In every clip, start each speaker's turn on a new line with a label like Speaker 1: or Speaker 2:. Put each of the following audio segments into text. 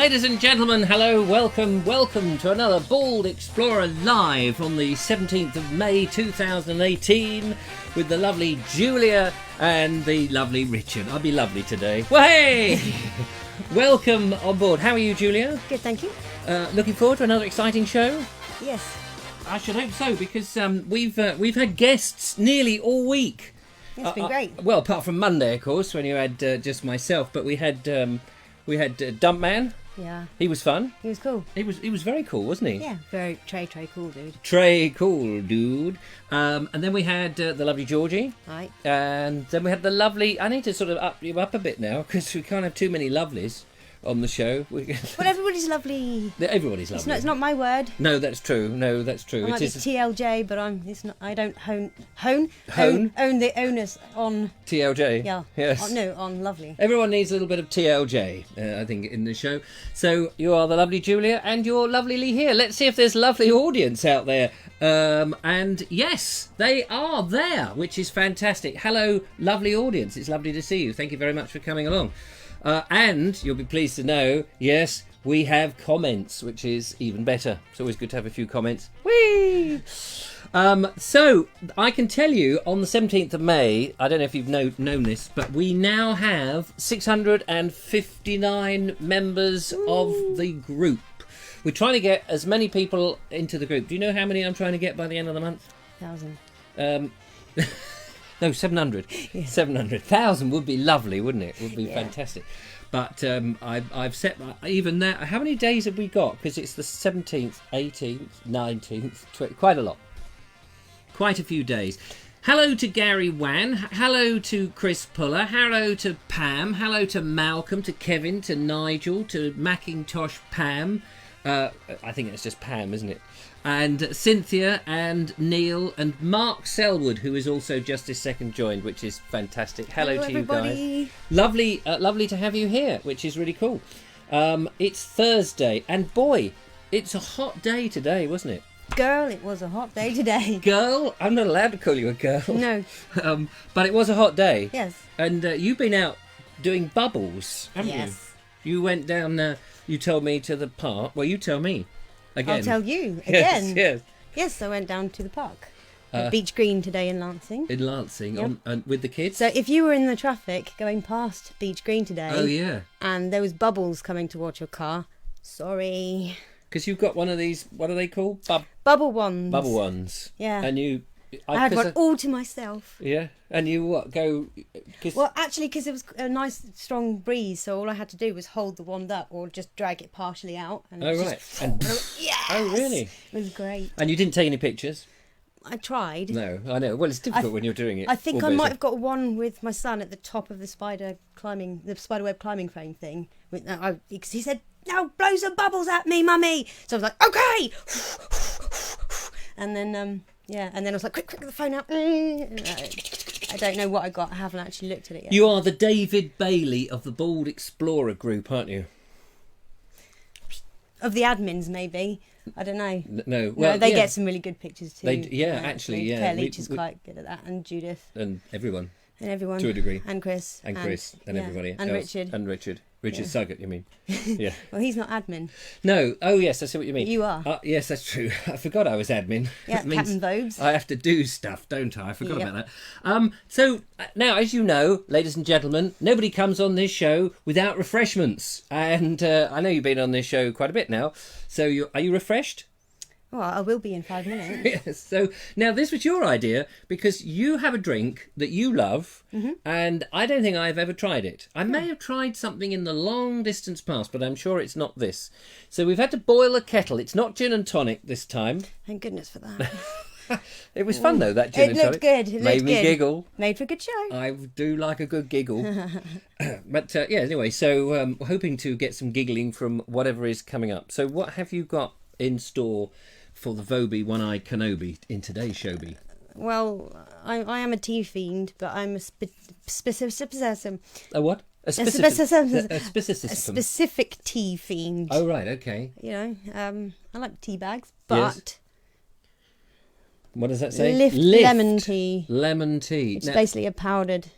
Speaker 1: Ladies and gentlemen, hello, welcome to another Bald Explorer Live on the 17th of May 2018 with the lovely Julia and the lovely Richard. I'll be lovely today. Well, hey! Welcome on board. How are you, Julia?
Speaker 2: Good, thank you.
Speaker 1: Looking forward to another exciting show?
Speaker 2: Yes.
Speaker 1: I should hope so, because we've had guests nearly all week.
Speaker 2: It's been great.
Speaker 1: Well, apart from Monday, of course, when you had just myself, but we had Dumpman.
Speaker 2: Yeah.
Speaker 1: He was fun.
Speaker 2: He was cool.
Speaker 1: He was very cool, wasn't he?
Speaker 2: Yeah, very Trey cool dude.
Speaker 1: Trey cool dude. And then we had the lovely Georgie.
Speaker 2: Right.
Speaker 1: And then we had the lovely... I need to sort of up you up a bit now, because we can't have too many lovelies on the show.
Speaker 2: Well, everybody's lovely.
Speaker 1: Everybody's lovely.
Speaker 2: It's not my word.
Speaker 1: No, that's true.
Speaker 2: I might be TLJ, but I don't own the onus on
Speaker 1: TLJ.
Speaker 2: Yeah.
Speaker 1: Yes.
Speaker 2: On lovely.
Speaker 1: Everyone needs a little bit of TLJ, I think, in the show. So you are the lovely Julia, and you're lovely Lee here. Let's see if there's lovely audience out there. And yes, they are there, which is fantastic. Hello, lovely audience. It's lovely to see you. Thank you very much for coming along. And you'll be pleased to know, yes, we have comments, which is even better. It's always good to have a few comments. Whee! So I can tell you on the 17th of May, I don't know if you've known this, but we now have 659 members of the group. We're trying to get as many people into the group. Do you know how many I'm trying to get by the end of the month?
Speaker 2: 1,000.
Speaker 1: No, 700. Yeah. 700,000 would be lovely, wouldn't it? Would be fantastic. But I've set even that. How many days have we got? Because it's the 17th, 18th, 19th, 20th, quite a lot. Quite a few days. Hello to Gary Wan. Hello to Chris Puller. Hello to Pam. Hello to Malcolm, to Kevin, to Nigel, to Macintosh Pam. I think it's just Pam, isn't it? And Cynthia and Neil and Mark Selwood, who is also just this second joined, which is fantastic. Hello to
Speaker 2: everybody.
Speaker 1: You guys. Lovely to have you here, which is really cool. It's Thursday, and boy, it's a hot day today, wasn't it?
Speaker 2: Girl, it was a hot day today.
Speaker 1: Girl? I'm not allowed to call you a girl.
Speaker 2: No.
Speaker 1: But it was a hot day.
Speaker 2: Yes.
Speaker 1: And you've been out doing bubbles, haven't you? You went down, you told me, to the park. Well, you tell me. Again.
Speaker 2: I'll tell you again.
Speaker 1: Yes.
Speaker 2: I went down to the park. At Beach Green today in Lancing.
Speaker 1: Yep. With the kids?
Speaker 2: So if you were in the traffic going past Beach Green today...
Speaker 1: Oh, yeah.
Speaker 2: And there was bubbles coming towards your car, sorry.
Speaker 1: Because you've got one of these, what are they called?
Speaker 2: Bubble ones.
Speaker 1: Bubble ones.
Speaker 2: Yeah.
Speaker 1: And you...
Speaker 2: I had one all to myself.
Speaker 1: Yeah? And you what, go...
Speaker 2: Well, actually, because it was a nice, strong breeze, so all I had to do was hold the wand up or just drag it partially out. And
Speaker 1: right.
Speaker 2: Yes!
Speaker 1: Oh, really?
Speaker 2: It was great.
Speaker 1: And you didn't take any pictures?
Speaker 2: I tried.
Speaker 1: No, I know. Well, it's difficult when you're doing it.
Speaker 2: I think I might have got one with my son at the top of the spiderweb climbing frame thing. Because he said, "Now blow some bubbles at me, mummy." So I was like, "Okay." And then, and then I was like, quick, the phone out. I don't know what I got. I haven't actually looked at it yet.
Speaker 1: You are the David Bailey of the Bald Explorer group, aren't you?
Speaker 2: Of the admins, maybe. I don't know.
Speaker 1: No, well,
Speaker 2: they get some really good pictures too.
Speaker 1: Claire
Speaker 2: Leach is quite good at that, and Judith.
Speaker 1: And everyone.
Speaker 2: To
Speaker 1: a degree.
Speaker 2: And Chris.
Speaker 1: And everybody.
Speaker 2: And
Speaker 1: else.
Speaker 2: Richard.
Speaker 1: And Richard. Richard Suggett, you mean? Yeah.
Speaker 2: Well, he's not admin.
Speaker 1: No. Oh, yes, I see what you mean.
Speaker 2: You are.
Speaker 1: Yes, that's true. I forgot I was admin.
Speaker 2: Yeah, Captain Vobes.
Speaker 1: I have to do stuff, don't I? I forgot about that. So, now, as you know, ladies and gentlemen, nobody comes on this show without refreshments. And I know you've been on this show quite a bit now. So, are you refreshed?
Speaker 2: Well, I will be in 5 minutes.
Speaker 1: Yes. So now this was your idea because you have a drink that you love, and I don't think I've ever tried it. I may have tried something in the long distance past, but I'm sure it's not this. So we've had to boil a kettle. It's not gin and tonic this time.
Speaker 2: Thank goodness for that.
Speaker 1: It was fun though, that gin and tonic.
Speaker 2: It looked good.
Speaker 1: Made me giggle.
Speaker 2: Made for a good show.
Speaker 1: I do like a good giggle. But anyway, so hoping to get some giggling from whatever is coming up. So what have you got in store for the Vobie One-Eyed Kenobi in today's showbie?
Speaker 2: Well, I am a tea fiend, but I'm a specific...
Speaker 1: A what? A
Speaker 2: specific tea fiend.
Speaker 1: Oh, right, okay.
Speaker 2: You know, I like tea bags, but...
Speaker 1: Yes. What does that say?
Speaker 2: Lift lemon tea.
Speaker 1: Lemon tea.
Speaker 2: It's basically a powdered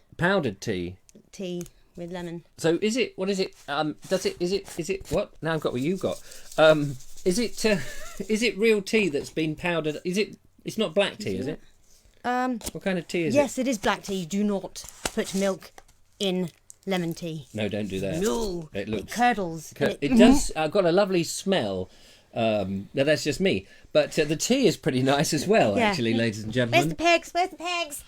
Speaker 1: tea.
Speaker 2: Tea with lemon.
Speaker 1: So is it? What is it? Is it? What? Now I've got what you've got. Is it? Is it real tea that's been powdered? Is it? It's not black tea, is it? What kind of tea is it?
Speaker 2: Yes, it is black tea. Do not put milk in lemon tea.
Speaker 1: No, don't do that.
Speaker 2: No,
Speaker 1: it
Speaker 2: curdles.
Speaker 1: It does. Got a lovely smell. Now that's just me, but the tea is pretty nice as well, actually, ladies and gentlemen.
Speaker 2: Where's the pigs? Where's the pigs?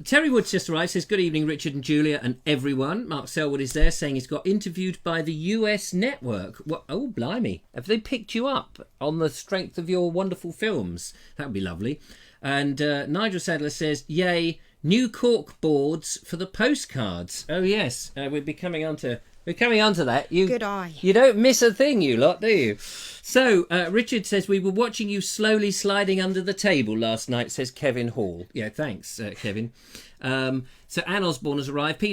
Speaker 1: Terry Woods just arrived, says, good evening, Richard and Julia and everyone. Mark Selwood is there saying he's got interviewed by the US network. What? Oh, blimey. Have they picked you up on the strength of your wonderful films? That would be lovely. And Nigel Sadler says, yay, new cork boards for the postcards. Oh, yes. We're coming on to that.
Speaker 2: Good eye.
Speaker 1: You don't miss a thing, you lot, do you? So, Richard says, we were watching you slowly sliding under the table last night, says Kevin Hall. Yeah, thanks, Kevin. So Anne Osborne has arrived,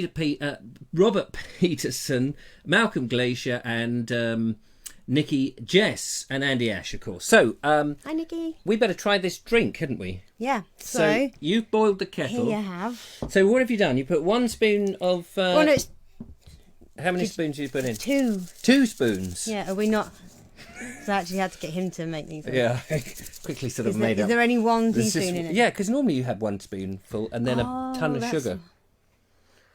Speaker 1: Robert Peterson, Malcolm Glacier, and Nikki Jess, and Andy Ash, of course. So,
Speaker 2: hi, Nikki.
Speaker 1: We better try this drink, hadn't we?
Speaker 2: Yeah.
Speaker 1: So you've boiled the kettle.
Speaker 2: Here you have.
Speaker 1: So what have you done? You put 1 spoon of...
Speaker 2: oh, no, it's...
Speaker 1: How many spoons did you put in?
Speaker 2: 2.
Speaker 1: 2 spoons?
Speaker 2: Yeah, are we not... So I actually had to get him to make these.
Speaker 1: Yeah, quickly sort of made up.
Speaker 2: Is there only 1 teaspoon in it?
Speaker 1: Yeah, because normally you have 1 spoonful and then a ton of sugar.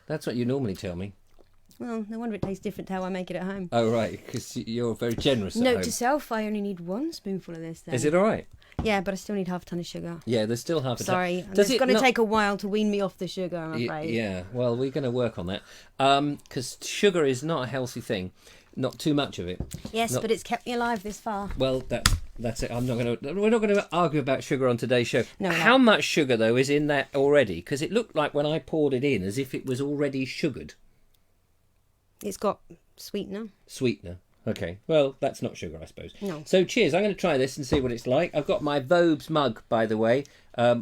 Speaker 1: That's what you normally tell me.
Speaker 2: Well, no wonder it tastes different to how I make it at home.
Speaker 1: Oh, right, because you're very generous at home.
Speaker 2: Note to self, I only need 1 spoonful of this then.
Speaker 1: Is it all right?
Speaker 2: Yeah, but I still need half a ton of sugar.
Speaker 1: Yeah, there's still half a ton.
Speaker 2: Sorry, it's going to take a while to wean me off the sugar, I'm afraid.
Speaker 1: Yeah, well, we're going to work on that. Because sugar is not a healthy thing. Not too much of it.
Speaker 2: Yes, but it's kept me alive this far.
Speaker 1: Well, that's it. We're not going to argue about sugar on today's show.
Speaker 2: No.
Speaker 1: How much sugar, though, is in that already? Because it looked like when I poured it in as if it was already sugared.
Speaker 2: It's got sweetener.
Speaker 1: Sweetener. Okay, well, that's not sugar, I suppose.
Speaker 2: No.
Speaker 1: So, cheers. I'm going to try this and see what it's like. I've got my Vobes mug, by the way.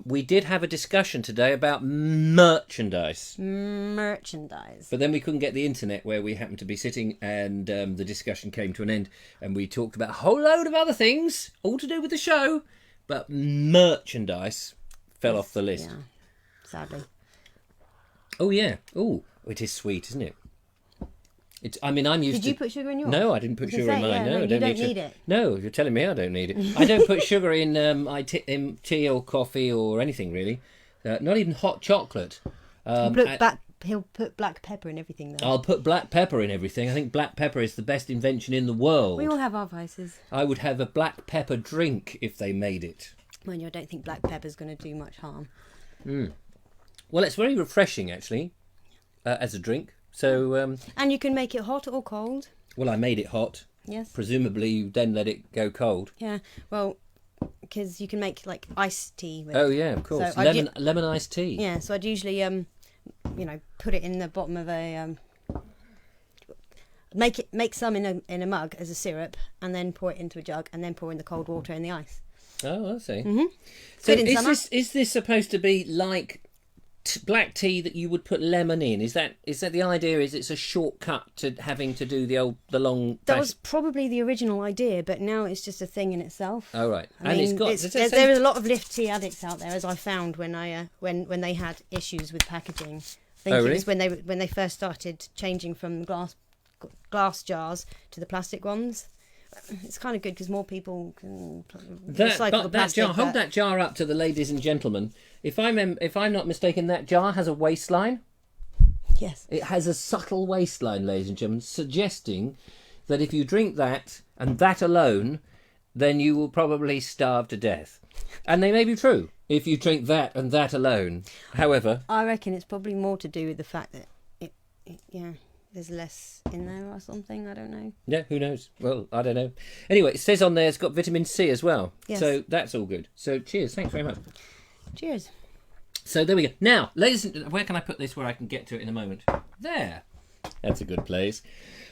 Speaker 1: We did have a discussion today about merchandise. But then we couldn't get the internet where we happened to be sitting, and the discussion came to an end, and we talked about a whole load of other things, all to do with the show, but merchandise fell off the list.
Speaker 2: Yeah, sadly.
Speaker 1: Oh, yeah. Oh, it is sweet, isn't it? I'm used to...
Speaker 2: Did you put sugar in yours?
Speaker 1: No, I didn't put sugar in mine. No, I
Speaker 2: don't need it.
Speaker 1: No, you're telling me I don't need it. I don't put sugar in tea or coffee or anything, really. Not even hot chocolate.
Speaker 2: He'll put black pepper in everything, though.
Speaker 1: I'll put black pepper in everything. I think black pepper is the best invention in the world.
Speaker 2: We all have our vices.
Speaker 1: I would have a black pepper drink if they made it.
Speaker 2: Mind you, I don't think black pepper's going to do much harm.
Speaker 1: Well, it's very refreshing, actually, as a drink. So,
Speaker 2: and you can make it hot or cold.
Speaker 1: Well, I made it hot.
Speaker 2: Yes.
Speaker 1: Presumably, you then let it go cold.
Speaker 2: Yeah. Well, because you can make like iced tea with
Speaker 1: Oh yeah, of course. So lemon iced tea.
Speaker 2: Yeah. So I'd usually put it in the bottom of a make some in a mug as a syrup, and then pour it into a jug, and then pour in the cold water and the ice.
Speaker 1: Oh, I see.
Speaker 2: Mm-hmm.
Speaker 1: So is this supposed to be like black tea that you would put lemon in? Is that the idea? Is it's a shortcut to having to do the long?
Speaker 2: That was probably the original idea, but now it's just a thing in itself.
Speaker 1: Oh right,
Speaker 2: there are a lot of lift tea addicts out there, as I found when they had issues with packaging. I think it was when they first started changing from glass jars to the plastic ones. It's kind of good because more people can recycle the plastic.
Speaker 1: Hold that jar up to the ladies and gentlemen. If I'm not mistaken, that jar has a waistline.
Speaker 2: Yes.
Speaker 1: It has a subtle waistline, ladies and gentlemen, suggesting that if you drink that and that alone, then you will probably starve to death. And they may be true if you drink that and that alone. However,
Speaker 2: I reckon it's probably more to do with the fact that there's less in there or something. I don't know.
Speaker 1: Yeah, who knows? Well, I don't know. Anyway, it says on there it's got vitamin C as well.
Speaker 2: Yes.
Speaker 1: So that's all good. So cheers. Thanks very much.
Speaker 2: Cheers.
Speaker 1: So there we go. Now, ladies and where can I put this where I can get to it in a moment? There. That's a good place.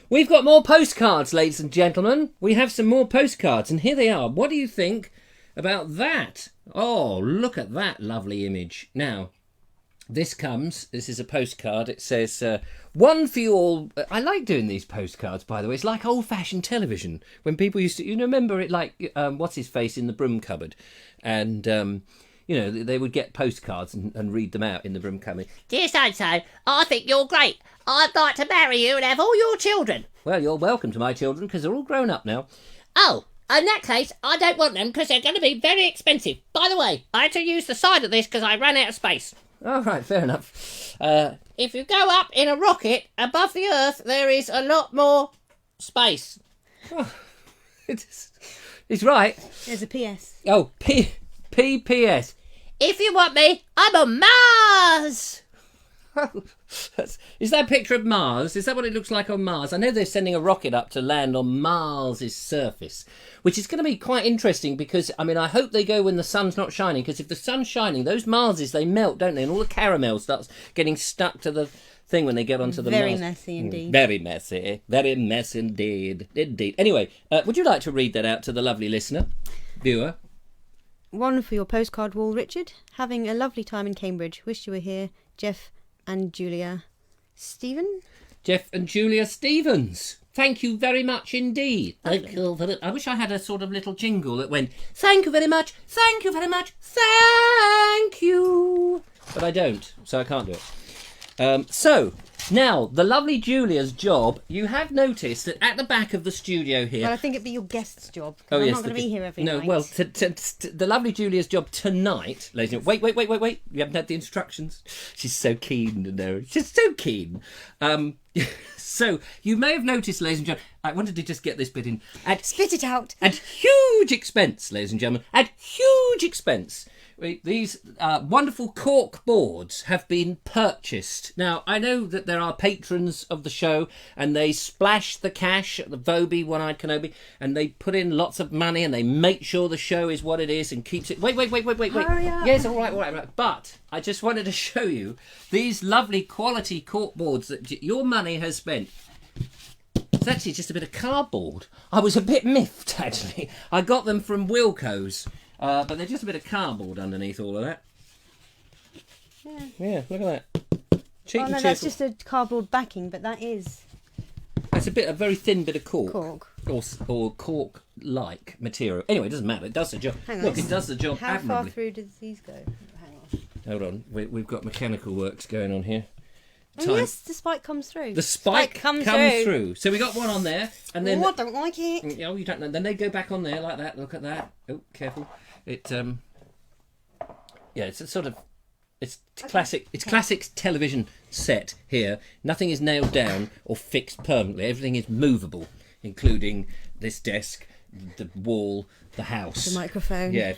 Speaker 1: We've got more postcards, ladies and gentlemen. We have some more postcards, and here they are. What do you think about that? Oh, look at that lovely image. Now, this is a postcard. It says, one for you all. I like doing these postcards, by the way. It's like old-fashioned television. When people used to, remember it like, what's his face in the broom cupboard? And you know, they would get postcards and read them out in the room coming.
Speaker 3: Dear so-and-so, I think you're great. I'd like to marry you and have all your children.
Speaker 1: Well, you're welcome to my children, because they're all grown up now.
Speaker 3: Oh, in that case, I don't want them because they're going to be very expensive. By the way, I had to use the side of this because I ran out of space.
Speaker 1: All right, fair enough.
Speaker 3: If you go up in a rocket above the Earth, there is a lot more space.
Speaker 1: Oh, it's right.
Speaker 2: There's a PS.
Speaker 1: Oh, PPS.
Speaker 3: If you want me, I'm on Mars.
Speaker 1: Is that a picture of Mars? Is that what it looks like on Mars? I know they're sending a rocket up to land on Mars's surface, which is going to be quite interesting because, I mean, I hope they go when the sun's not shining, because if the sun's shining, those Marses, they melt, don't they? And all the caramel starts getting stuck to the thing when they get onto the
Speaker 2: Very
Speaker 1: Mars.
Speaker 2: messy indeed.
Speaker 1: Very messy. Very messy indeed. Indeed. Anyway, would you like to read that out to the lovely listener, viewer?
Speaker 2: One for your postcard wall, Richard. Having a lovely time in Cambridge. Wish you were here. Jeff and Julia Stephen.
Speaker 1: Jeff and Julia Stevens. Thank you very much indeed. Thank you very. I wish I had a sort of little jingle that went, thank you very much, thank you very much, thank you. But I don't, so I can't do it. So, now, the lovely Julia's job, you have noticed that at the back of the studio here...
Speaker 2: Well, I think it'd be your guest's job.
Speaker 1: Oh,
Speaker 2: I'm
Speaker 1: yes,
Speaker 2: not going to be here every night.
Speaker 1: No, well, the lovely Julia's job tonight, ladies and gentlemen... Wait. You haven't had the instructions. She's so keen to know. She's so keen. So, you may have noticed, ladies and gentlemen... I wanted to just get this bit in.
Speaker 2: Spit it out.
Speaker 1: At huge expense, ladies and gentlemen. At huge expense. These wonderful cork boards have been purchased. Now, I know that there are patrons of the show and they splash the cash at the Vobes, One-Eyed Kenobi, and they put in lots of money and they make sure the show is what it is and keeps it... Wait.
Speaker 2: Hurry up.
Speaker 1: Yes, all right. But I just wanted to show you these lovely quality cork boards that your money has spent. It's actually just a bit of cardboard. I was a bit miffed, actually. I got them from Wilco's. But they're just a bit of cardboard underneath all of that. Yeah, look at that. Cheap and
Speaker 2: that's just a cardboard backing, but that is...
Speaker 1: That's a very thin bit of cork.
Speaker 2: Cork.
Speaker 1: Or cork-like material. Anyway, it doesn't matter. It does the job.
Speaker 2: Hang on.
Speaker 1: Look, it does the job
Speaker 2: How
Speaker 1: admirably.
Speaker 2: far through does these go? Hang on.
Speaker 1: Hold on. We've got mechanical works going on here.
Speaker 2: Oh, yes, the spike comes through.
Speaker 1: The spike comes through. So we got one on there, and then...
Speaker 2: Oh, I don't like it.
Speaker 1: Oh, you don't know. Then they go back on there like that. Look at that. Oh, careful. It it's a sort of classic. It's classic television set here. Nothing is nailed down or fixed permanently. Everything is movable, including this desk, the wall, the house,
Speaker 2: The microphone.
Speaker 1: Yeah.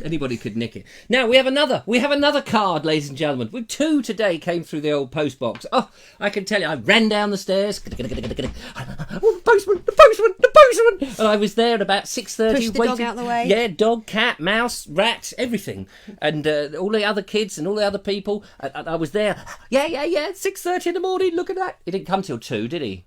Speaker 1: Anybody could nick it. Now we have another card, ladies and gentlemen. With two today came through the old post box. Oh, I can tell you, I ran down the stairs. Oh, the postman! And I was there at about 6:30.
Speaker 2: Pushed the dog out the way.
Speaker 1: Yeah, dog, cat, mouse, rat, everything, and all the other kids and all the other people. I was there. Yeah. 6:30 in the morning. Look at that. He didn't come till 2, did he?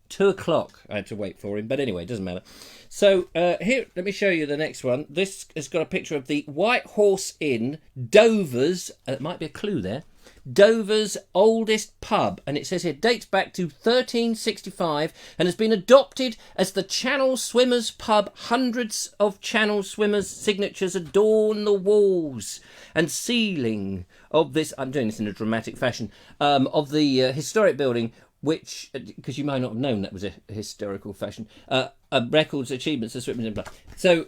Speaker 1: 2 o'clock. I had to wait for him, but anyway, it doesn't matter. So here, let me show you the next one. This has got a picture of the White Horse Inn, Dover's. It might be a clue there. Dover's oldest pub, and it says here dates back to 1365 and has been adopted as the Channel Swimmers pub. Hundreds of Channel Swimmers signatures adorn the walls and ceiling of this. I'm doing this in a dramatic fashion. Of the historic building, which, because you might not have known that was a historical fashion, records, achievements, and blah. So,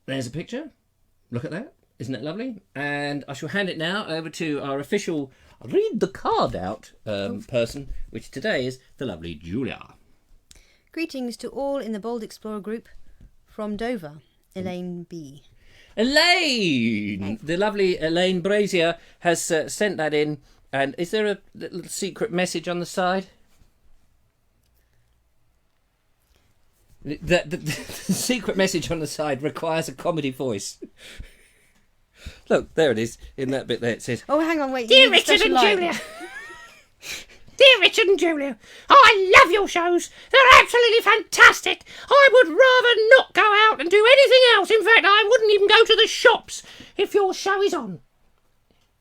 Speaker 1: there's a picture. Look at that. Isn't that lovely? And I shall hand it now over to our official read the card out person, which today is the lovely Julia.
Speaker 2: Greetings to all in the Bold Explorer group from Dover, Elaine B.
Speaker 1: Elaine! The lovely Elaine Brazier has sent that in. And is there a little secret message on the side? The secret message on the side requires a comedy voice. Look, there it is. In that bit there it says...
Speaker 2: Oh, hang on, wait.
Speaker 3: Dear Richard and Julia. Dear Richard and Julia, I love your shows. They're absolutely fantastic. I would rather not go out and do anything else. In fact, I wouldn't even go to the shops if your show is on.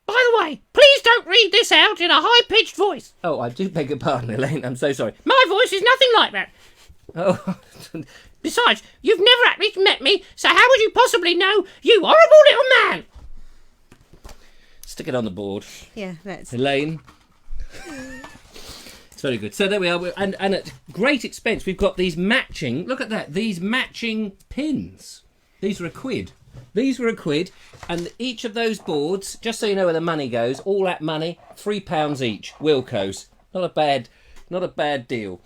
Speaker 3: By the way, please don't read this out in a high-pitched voice.
Speaker 1: Oh, I do beg your pardon, Elaine. I'm so sorry.
Speaker 3: My voice is nothing like that.
Speaker 1: Oh,
Speaker 3: Besides, you've never actually met me, so how would you possibly know, you horrible little man?
Speaker 1: Stick it on the board.
Speaker 2: Yeah, let's.
Speaker 1: Elaine. It's very good. So there we are. And at great expense, we've got these matching, look at that, these matching pins. These were £1. These were £1. And each of those boards, just so you know where the money goes, all that money, £3 each. Wilco's. Not a bad deal.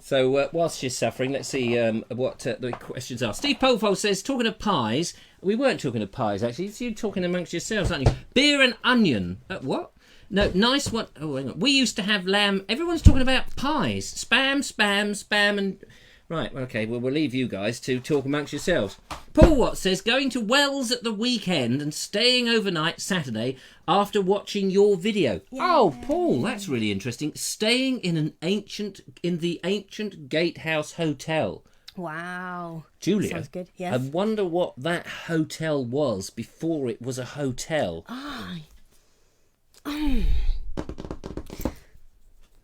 Speaker 1: So whilst she's suffering, let's see what the questions are. Steve Polfold says, talking of pies, we weren't talking of pies actually. It's you talking amongst yourselves, aren't you? Beer and onion. What? No, nice one. Oh, hang on. We used to have lamb. Everyone's talking about pies. Spam, and... Right, okay, well, we'll leave you guys to talk amongst yourselves. Paul Watts says, going to Wells at the weekend and staying overnight Saturday after watching your video. Yeah. Oh, Paul, that's really interesting. Staying in the ancient Gatehouse Hotel.
Speaker 2: Wow.
Speaker 1: Julia,
Speaker 2: sounds good. Yes.
Speaker 1: I wonder what that hotel was before it was a hotel. Do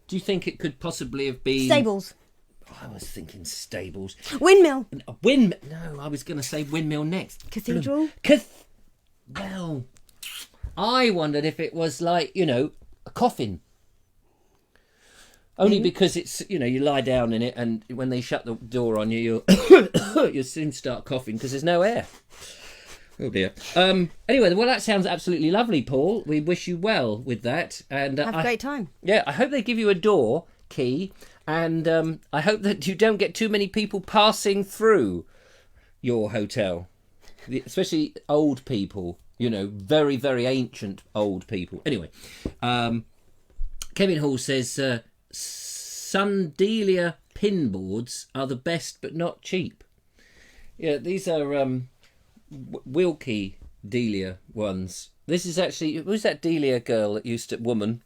Speaker 1: you think it could possibly have been...
Speaker 2: Stables.
Speaker 1: I was thinking stables.
Speaker 2: Windmill.
Speaker 1: No, I was going to say windmill next.
Speaker 2: Cathedral.
Speaker 1: Well, I wondered if it was like, a coffin. Only because it's, you lie down in it and when they shut the door on you, you'll soon start coughing because there's no air. Oh dear. Anyway, well, that sounds absolutely lovely, Paul. We wish you well with that. And
Speaker 2: have a great time.
Speaker 1: Yeah, I hope they give you a door key. And I hope that you don't get too many people passing through your hotel, especially old people, very, very ancient old people. Anyway, Kevin Hall says, Sundelia pinboards are the best but not cheap. Yeah, these are Wilkie Delia ones. This is actually, who's that Delia girl that used to, woman?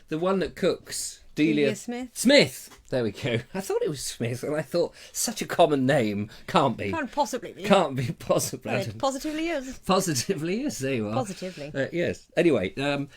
Speaker 1: The one that cooks. Delia Smith. There we go. I thought it was Smith, and I thought, such a common name. Can't be.
Speaker 2: Can't possibly be.
Speaker 1: Can't be possibly.
Speaker 2: It positively is.
Speaker 1: Positively is. There you are.
Speaker 2: Positively.
Speaker 1: Yes. Anyway,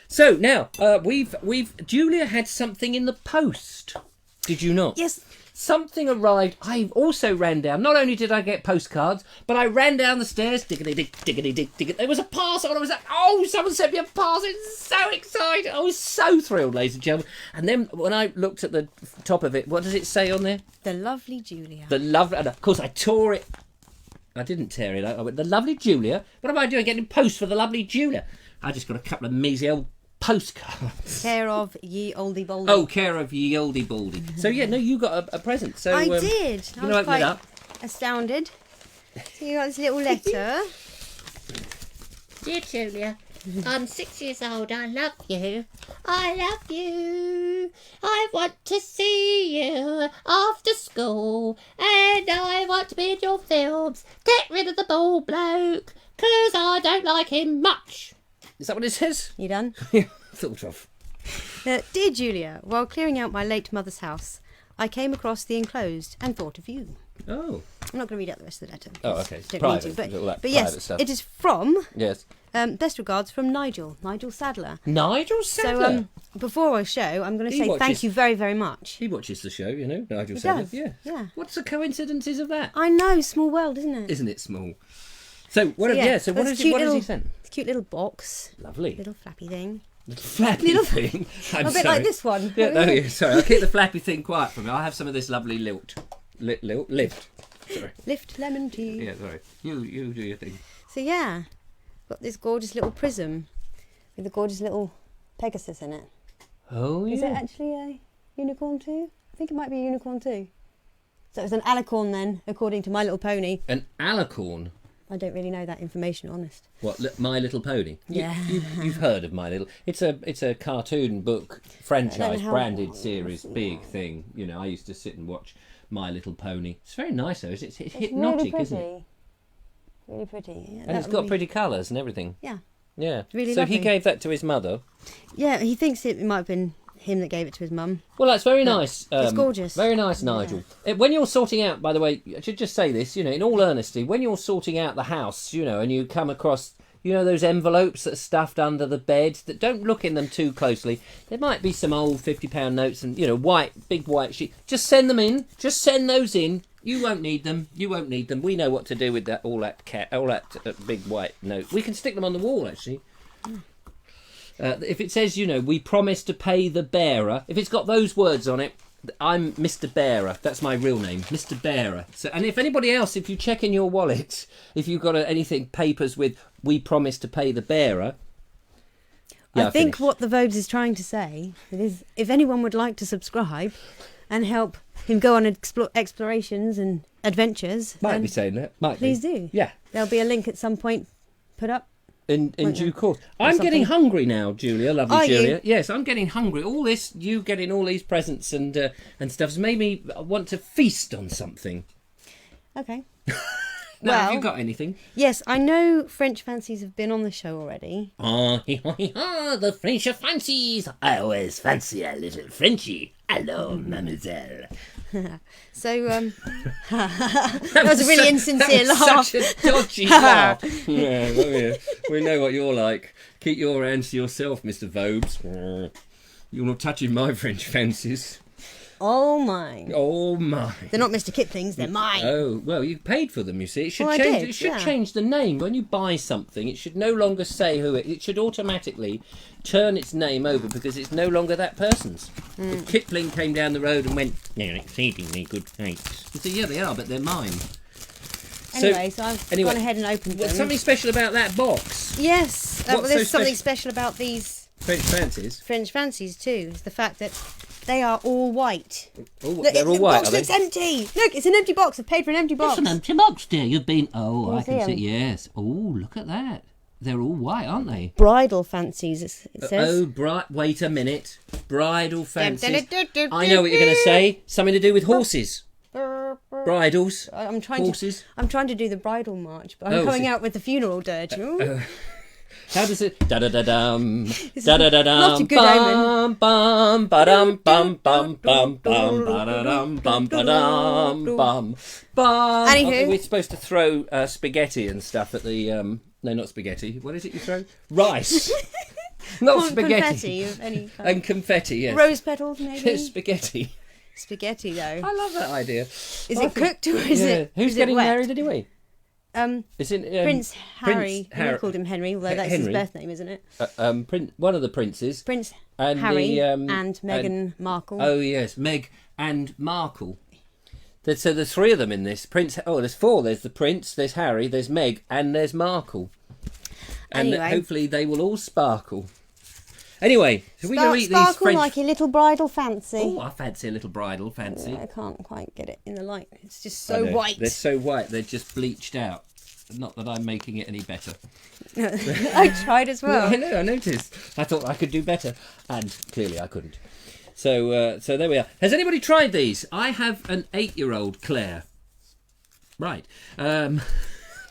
Speaker 1: so now we've Julia had something in the post. Did you not?
Speaker 2: Yes.
Speaker 1: Something arrived. I also ran down. Not only did I get postcards, but I ran down the stairs. Diggity-dig. There was a parcel. And I was like, oh, someone sent me a parcel. So excited. I was so thrilled, ladies and gentlemen. And then when I looked at the top of it, what does it say on there?
Speaker 2: The lovely Julia.
Speaker 1: And of course, I tore it. I didn't tear it out. I went, the lovely Julia? What am I doing getting post for the lovely Julia? I just got a couple of measly old postcards.
Speaker 2: Care of ye oldie baldy.
Speaker 1: Oh, care of ye oldie baldy. So yeah, no, you got a present. So
Speaker 2: I did.
Speaker 1: You know, open it up.
Speaker 2: Astounded. So you got this little letter.
Speaker 4: Dear Julia, I'm 6 years old. I love you. I love you. I want to see you after school, and I want to be in your films. Get rid of the bald bloke, 'cause I don't like him much.
Speaker 1: Is that what it says?
Speaker 2: You done?
Speaker 1: Thought of.
Speaker 2: Dear Julia, while clearing out my late mother's house, I came across the enclosed and thought of you.
Speaker 1: Oh.
Speaker 2: I'm not going to read out the rest of the letter.
Speaker 1: Oh, okay.
Speaker 2: Don't
Speaker 1: Private,
Speaker 2: need to, but
Speaker 1: private
Speaker 2: yes,
Speaker 1: stuff.
Speaker 2: it is from.
Speaker 1: Yes.
Speaker 2: Best regards from Nigel Sadler.
Speaker 1: Nigel Sadler.
Speaker 2: So before I show, I'm going to say thank you very, very much.
Speaker 1: He watches the show, Nigel
Speaker 2: He
Speaker 1: Sadler.
Speaker 2: does.
Speaker 1: Yeah. What's the coincidences of that?
Speaker 2: I know, small world, isn't it?
Speaker 1: Isn't it small? So what? So what has he sent?
Speaker 2: It's a cute little box.
Speaker 1: Lovely.
Speaker 2: Little flappy thing.
Speaker 1: Flappy thing. I'm
Speaker 2: a bit like this one.
Speaker 1: Yeah, no, sorry. I'll keep the flappy thing quiet for me. I'll have some of this lovely lift. Sorry.
Speaker 2: Lift lemon tea.
Speaker 1: Yeah, sorry. You do your thing.
Speaker 2: So yeah, got this gorgeous little prism with a gorgeous little Pegasus in it.
Speaker 1: Oh yeah.
Speaker 2: Is it actually a unicorn too? I think it might be a unicorn too. So it was an alicorn then, according to My Little Pony.
Speaker 1: An alicorn?
Speaker 2: I don't really know that information, honest.
Speaker 1: What, My Little Pony?
Speaker 2: Yeah.
Speaker 1: You've heard of My Little... It's a cartoon book franchise, branded series, big thing. I used to sit and watch My Little Pony. It's very nice, though. It's hypnotic,
Speaker 2: really
Speaker 1: isn't it?
Speaker 2: Really pretty. Yeah,
Speaker 1: and it's got pretty colours and everything.
Speaker 2: Yeah.
Speaker 1: Yeah.
Speaker 2: Really
Speaker 1: so
Speaker 2: lovely.
Speaker 1: He gave that to his mother.
Speaker 2: Yeah, he thinks it might have been him that gave it to his mum.
Speaker 1: Well, that's very nice.
Speaker 2: It's gorgeous.
Speaker 1: Very nice, Nigel. When you're sorting out, by the way, I should just say this, in all honesty, when you're sorting out the house, and you come across, You know those envelopes that are stuffed under the bed? That don't look in them too closely. There might be some old £50 notes and, you know, big white sheet. Just send them in. Just send those in. You won't need them. You won't need them. We know what to do with that. All that big white note. We can stick them on the wall, actually. If it says, you know, we promise to pay the bearer. If it's got those words on it, I'm Mr. Bearer. That's my real name, Mr. Bearer. So, and if anybody else, if you check in your wallet, if you've got anything, papers with "we promise to pay the bearer." Yeah,
Speaker 2: I think what the Vobes is trying to say is, if anyone would like to subscribe and help him go on explorations and adventures,
Speaker 1: might be saying that.
Speaker 2: Please do.
Speaker 1: Yeah,
Speaker 2: there'll be a link at some point put up.
Speaker 1: In due course. I'm getting hungry now, Julia. Lovely Julia. Yes, I'm getting hungry. All this, you getting all these presents and stuff, has made me want to feast on something.
Speaker 2: Okay.
Speaker 1: Now, have you got anything?
Speaker 2: Yes, I know French Fancies have been on the show already.
Speaker 3: The French fancies. I always fancy a little Frenchy. Hello, mademoiselle.
Speaker 2: So, that was a really insincere laugh.
Speaker 1: Such a dodgy laugh. Yeah, we know what you're like. Keep your hands to yourself, Mr. Vobes. You're not touching my French fancies.
Speaker 2: Oh, mine.
Speaker 1: Oh, my.
Speaker 2: They're not Mr. Kipling's, they're mine.
Speaker 1: Oh, well, you paid for them, you see. It should
Speaker 2: Well,
Speaker 1: change.
Speaker 2: I did,
Speaker 1: It should
Speaker 2: yeah.
Speaker 1: change the name. When you buy something, it should no longer say who it. It should automatically turn its name over because it's no longer that person's. If Kipling came down the road and went, "They're exceedingly good cakes," you say, "Yeah, they are, but they're mine."
Speaker 2: Anyway, so I've gone ahead and opened them.
Speaker 1: What's something special about that box?
Speaker 2: Yes, well,
Speaker 1: What's
Speaker 2: there's
Speaker 1: so
Speaker 2: something special about these
Speaker 1: French fancies.
Speaker 2: French Fancies too. Is the fact that they are all white.
Speaker 1: Oh,
Speaker 2: Look,
Speaker 1: they're all
Speaker 2: the
Speaker 1: white,
Speaker 2: box
Speaker 1: are they?
Speaker 2: looks empty. Look, it's an empty box. I've paid for an empty box.
Speaker 3: It's an empty box, dear. You've been... Oh,
Speaker 2: Can
Speaker 3: I
Speaker 2: you
Speaker 3: can
Speaker 2: see
Speaker 3: see.
Speaker 2: 'em?
Speaker 3: Yes. Oh, look at that. They're all white, aren't they?
Speaker 2: Bridal Fancies, it says.
Speaker 1: Wait a minute. Bridal fancies. I know what you're going to say. Something to do with horses. Bridals.
Speaker 2: I'm trying
Speaker 1: horses.
Speaker 2: I'm trying to do the Bridal March, but I'm
Speaker 1: Oh,
Speaker 2: coming
Speaker 1: see.
Speaker 2: out with the funeral dirge.
Speaker 1: How does it? Da da da dum.
Speaker 2: This
Speaker 1: Da
Speaker 2: is
Speaker 1: da da dum.
Speaker 2: not a good omen.
Speaker 1: Bum ba dum bum bum bum bum ba da dum bum ba dum bum bum.
Speaker 2: Anywho.
Speaker 1: We're supposed to throw spaghetti and stuff at the no, not spaghetti. What is it you throw? Rice. Not spaghetti.
Speaker 2: Confetti of any kind.
Speaker 1: And confetti. Yes.
Speaker 2: Rose petals, maybe.
Speaker 1: Spaghetti.
Speaker 2: Spaghetti, though.
Speaker 1: I love that idea.
Speaker 2: Is it cooked or is it?
Speaker 1: Who's
Speaker 2: is
Speaker 1: getting
Speaker 2: it wet?
Speaker 1: married anyway? Is it
Speaker 2: Prince Harry.
Speaker 1: Harry.
Speaker 2: We called him Henry, although that's
Speaker 1: Henry.
Speaker 2: his birth name, isn't it?
Speaker 1: One of the princes.
Speaker 2: Prince
Speaker 1: And
Speaker 2: Harry
Speaker 1: the,
Speaker 2: and Meghan Markle.
Speaker 1: Oh yes, Meg and Markle. So there's three of them in this. There's four. There's the Prince, there's Harry, there's Meg, and there's Markle. And
Speaker 2: Anyway.
Speaker 1: hopefully they will all sparkle. Anyway, so we're going to eat these
Speaker 2: Sparkle
Speaker 1: French...
Speaker 2: like a little bridal fancy.
Speaker 1: Oh, I fancy a little bridal fancy.
Speaker 2: I can't quite get it in the light. It's just
Speaker 1: I
Speaker 2: so
Speaker 1: know.
Speaker 2: white.
Speaker 1: They're so white, they're just bleached out. Not that I'm making it any better.
Speaker 2: I tried as well.
Speaker 1: I know, I noticed. I thought I could do better, and clearly I couldn't. So there we are. Has anybody tried these? I have an 8-year-old, Claire. Right.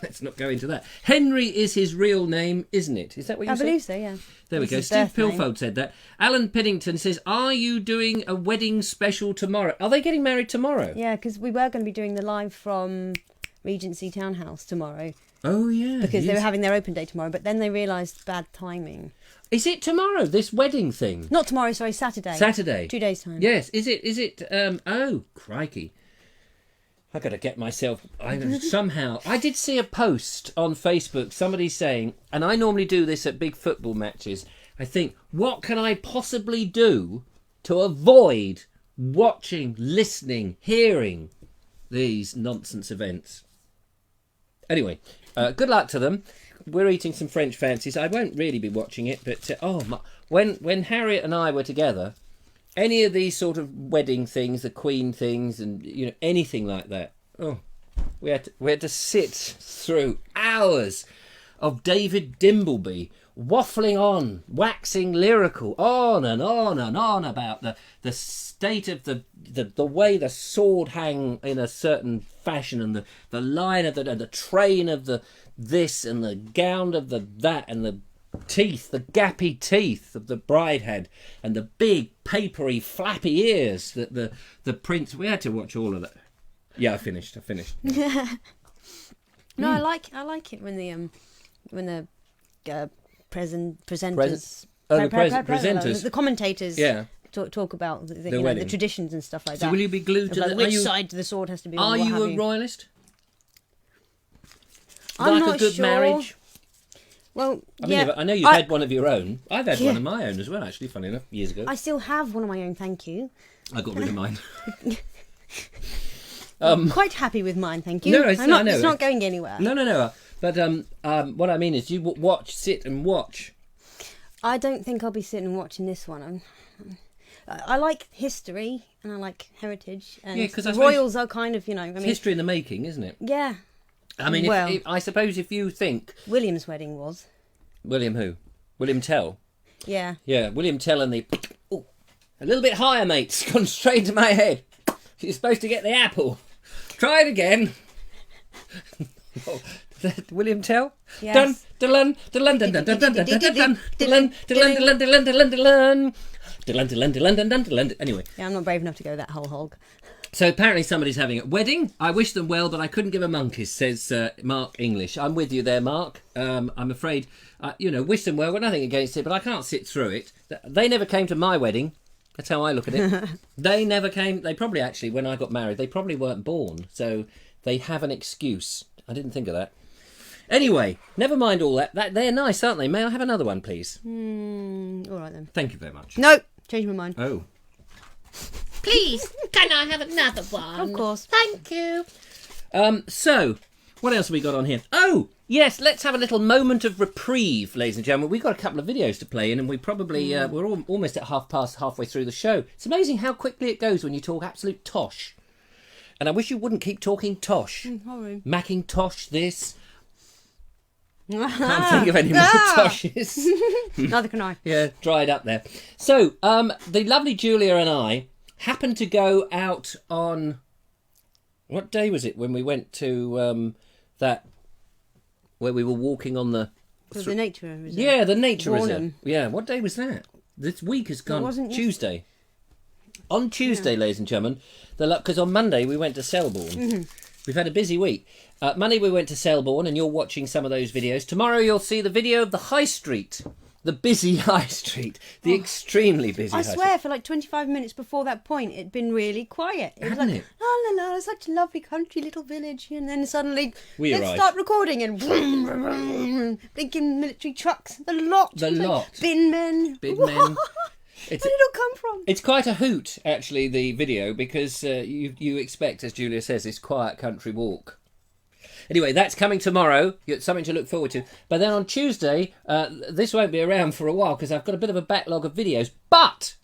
Speaker 1: Let's not go into that. Henry is his real name, isn't it? Is that what you
Speaker 2: I
Speaker 1: said?
Speaker 2: believe so, yeah.
Speaker 1: There we
Speaker 2: That's
Speaker 1: go.
Speaker 2: his
Speaker 1: Steve
Speaker 2: birth name.
Speaker 1: Pilfold said that. Alan Pennington says, "Are you doing a wedding special tomorrow?" Are they getting married tomorrow?
Speaker 2: Yeah, because we were going to be doing the live from Regency Townhouse tomorrow.
Speaker 1: Oh yeah.
Speaker 2: Because they
Speaker 1: yes.
Speaker 2: were having their open day tomorrow, but then they realised bad timing.
Speaker 1: Is it tomorrow? This wedding thing?
Speaker 2: Not tomorrow, sorry, Saturday.
Speaker 1: Saturday.
Speaker 2: 2 days' time.
Speaker 1: Yes. Is it? Oh, crikey! I got to get myself. I did see a post on Facebook. Somebody saying, and I normally do this at big football matches. I think, what can I possibly do to avoid watching, listening, hearing these nonsense events? Anyway, good luck to them. We're eating some French fancies. I won't really be watching it, but when Harriet and I were together, any of these sort of wedding things, the Queen things, and anything like that, we had to sit through hours of David Dimbleby waffling on, waxing lyrical, on and on and on about the state of the way the sword hang in a certain fashion, and the line of the train of the this, and the gown of the that, and the teeth, the gappy teeth of the bride had, and the big papery flappy ears that the prince. We had to watch all of that. Yeah, I finished.
Speaker 2: No, I like it when the presenters.
Speaker 1: Presenters.
Speaker 2: The commentators.
Speaker 1: Yeah.
Speaker 2: Talk about the
Speaker 1: wedding.
Speaker 2: traditions and stuff like
Speaker 1: So
Speaker 2: that.
Speaker 1: will you be glued to
Speaker 2: like which side the sword has to be on?
Speaker 1: Are
Speaker 2: what
Speaker 1: you
Speaker 2: have
Speaker 1: a royalist?
Speaker 2: I'm
Speaker 1: like
Speaker 2: not
Speaker 1: a good
Speaker 2: sure.
Speaker 1: marriage?
Speaker 2: Well,
Speaker 1: I mean, I know you've had one of your own. I've had one of my own as well, actually, funny enough, years ago.
Speaker 2: I still have one of my own, thank you.
Speaker 1: I got rid of mine.
Speaker 2: I'm quite happy with mine, thank you.
Speaker 1: No, it's not
Speaker 2: going anywhere.
Speaker 1: No. But what I mean is you sit and watch.
Speaker 2: I don't think I'll be sitting and watching this one. I like history and I like heritage. And
Speaker 1: because
Speaker 2: the royals are kind of,
Speaker 1: history in the making, isn't it?
Speaker 2: Yeah.
Speaker 1: I mean, I suppose if you think...
Speaker 2: William's wedding was.
Speaker 1: William who? William Tell?
Speaker 2: Yeah.
Speaker 1: Yeah, William Tell and the... Oh, a little bit higher, mate. It's gone straight into my head. You're supposed to get the apple. Try it again. William Tell?
Speaker 2: Yes.
Speaker 1: Dun, dun, dun, dun, dun, dun, dun, dun, dun, dun, dun, dun, dun, dun, dun, dun. Anyway.
Speaker 2: Yeah, I'm not brave enough to go that whole hog.
Speaker 1: So apparently somebody's having a wedding. I wish them well, but I couldn't give a monkeys, says Mark English. I'm with you there, Mark. I'm afraid, wish them well. Got nothing against it, but I can't sit through it. They never came to my wedding. That's how I look at it. They never came. They probably actually, when I got married, they probably weren't born. So they have an excuse. I didn't think of that. Anyway, never mind all that. They're nice, aren't they? May I have another one, please?
Speaker 2: All right then.
Speaker 1: Thank you very much.
Speaker 2: No, change my mind.
Speaker 1: Oh.
Speaker 4: Please, can I have another one?
Speaker 2: Of course.
Speaker 4: Thank you.
Speaker 1: So, what else have we got on here? Oh, yes, let's have a little moment of reprieve, ladies and gentlemen. We've got a couple of videos to play in, and we probably, we're almost at halfway through the show. It's amazing how quickly it goes when you talk absolute tosh. And I wish you wouldn't keep talking tosh. Macintosh this. Can't think of any more toshes.
Speaker 2: Neither can I.
Speaker 1: Yeah, dried up there. So, the lovely Julia and I happened to go out on... What day was it when we went to where we were walking on the...
Speaker 2: The nature reserve.
Speaker 1: Yeah, the nature reserve.
Speaker 2: Warnham.
Speaker 1: Yeah, what day was that? This week has gone...
Speaker 2: wasn't
Speaker 1: Tuesday. On Tuesday, ladies and gentlemen, because on Monday we went to Selborne. Mm-hmm. We've had a busy week. Monday we went to Selborne, and you're watching some of those videos. Tomorrow you'll see the video of the High Street. The busy High Street. The extremely busy High Street.
Speaker 2: I swear, for like 25 minutes before that point, it'd been really quiet. It was
Speaker 1: Hadn't
Speaker 2: like,
Speaker 1: it?
Speaker 2: la la la, such a lovely country little village. And then suddenly,
Speaker 1: We
Speaker 2: let's
Speaker 1: arrived.
Speaker 2: start recording, and vroom, vroom, vroom, blinking military trucks. The lot.
Speaker 1: The lot.
Speaker 2: Bin men.
Speaker 1: Bin men.
Speaker 2: Where did it all come from?
Speaker 1: It's quite a hoot, actually, the video, because you expect, as Julia says, this quiet country walk. Anyway, that's coming tomorrow. It's something to look forward to. But then on Tuesday, this won't be around for a while because I've got a bit of a backlog of videos. But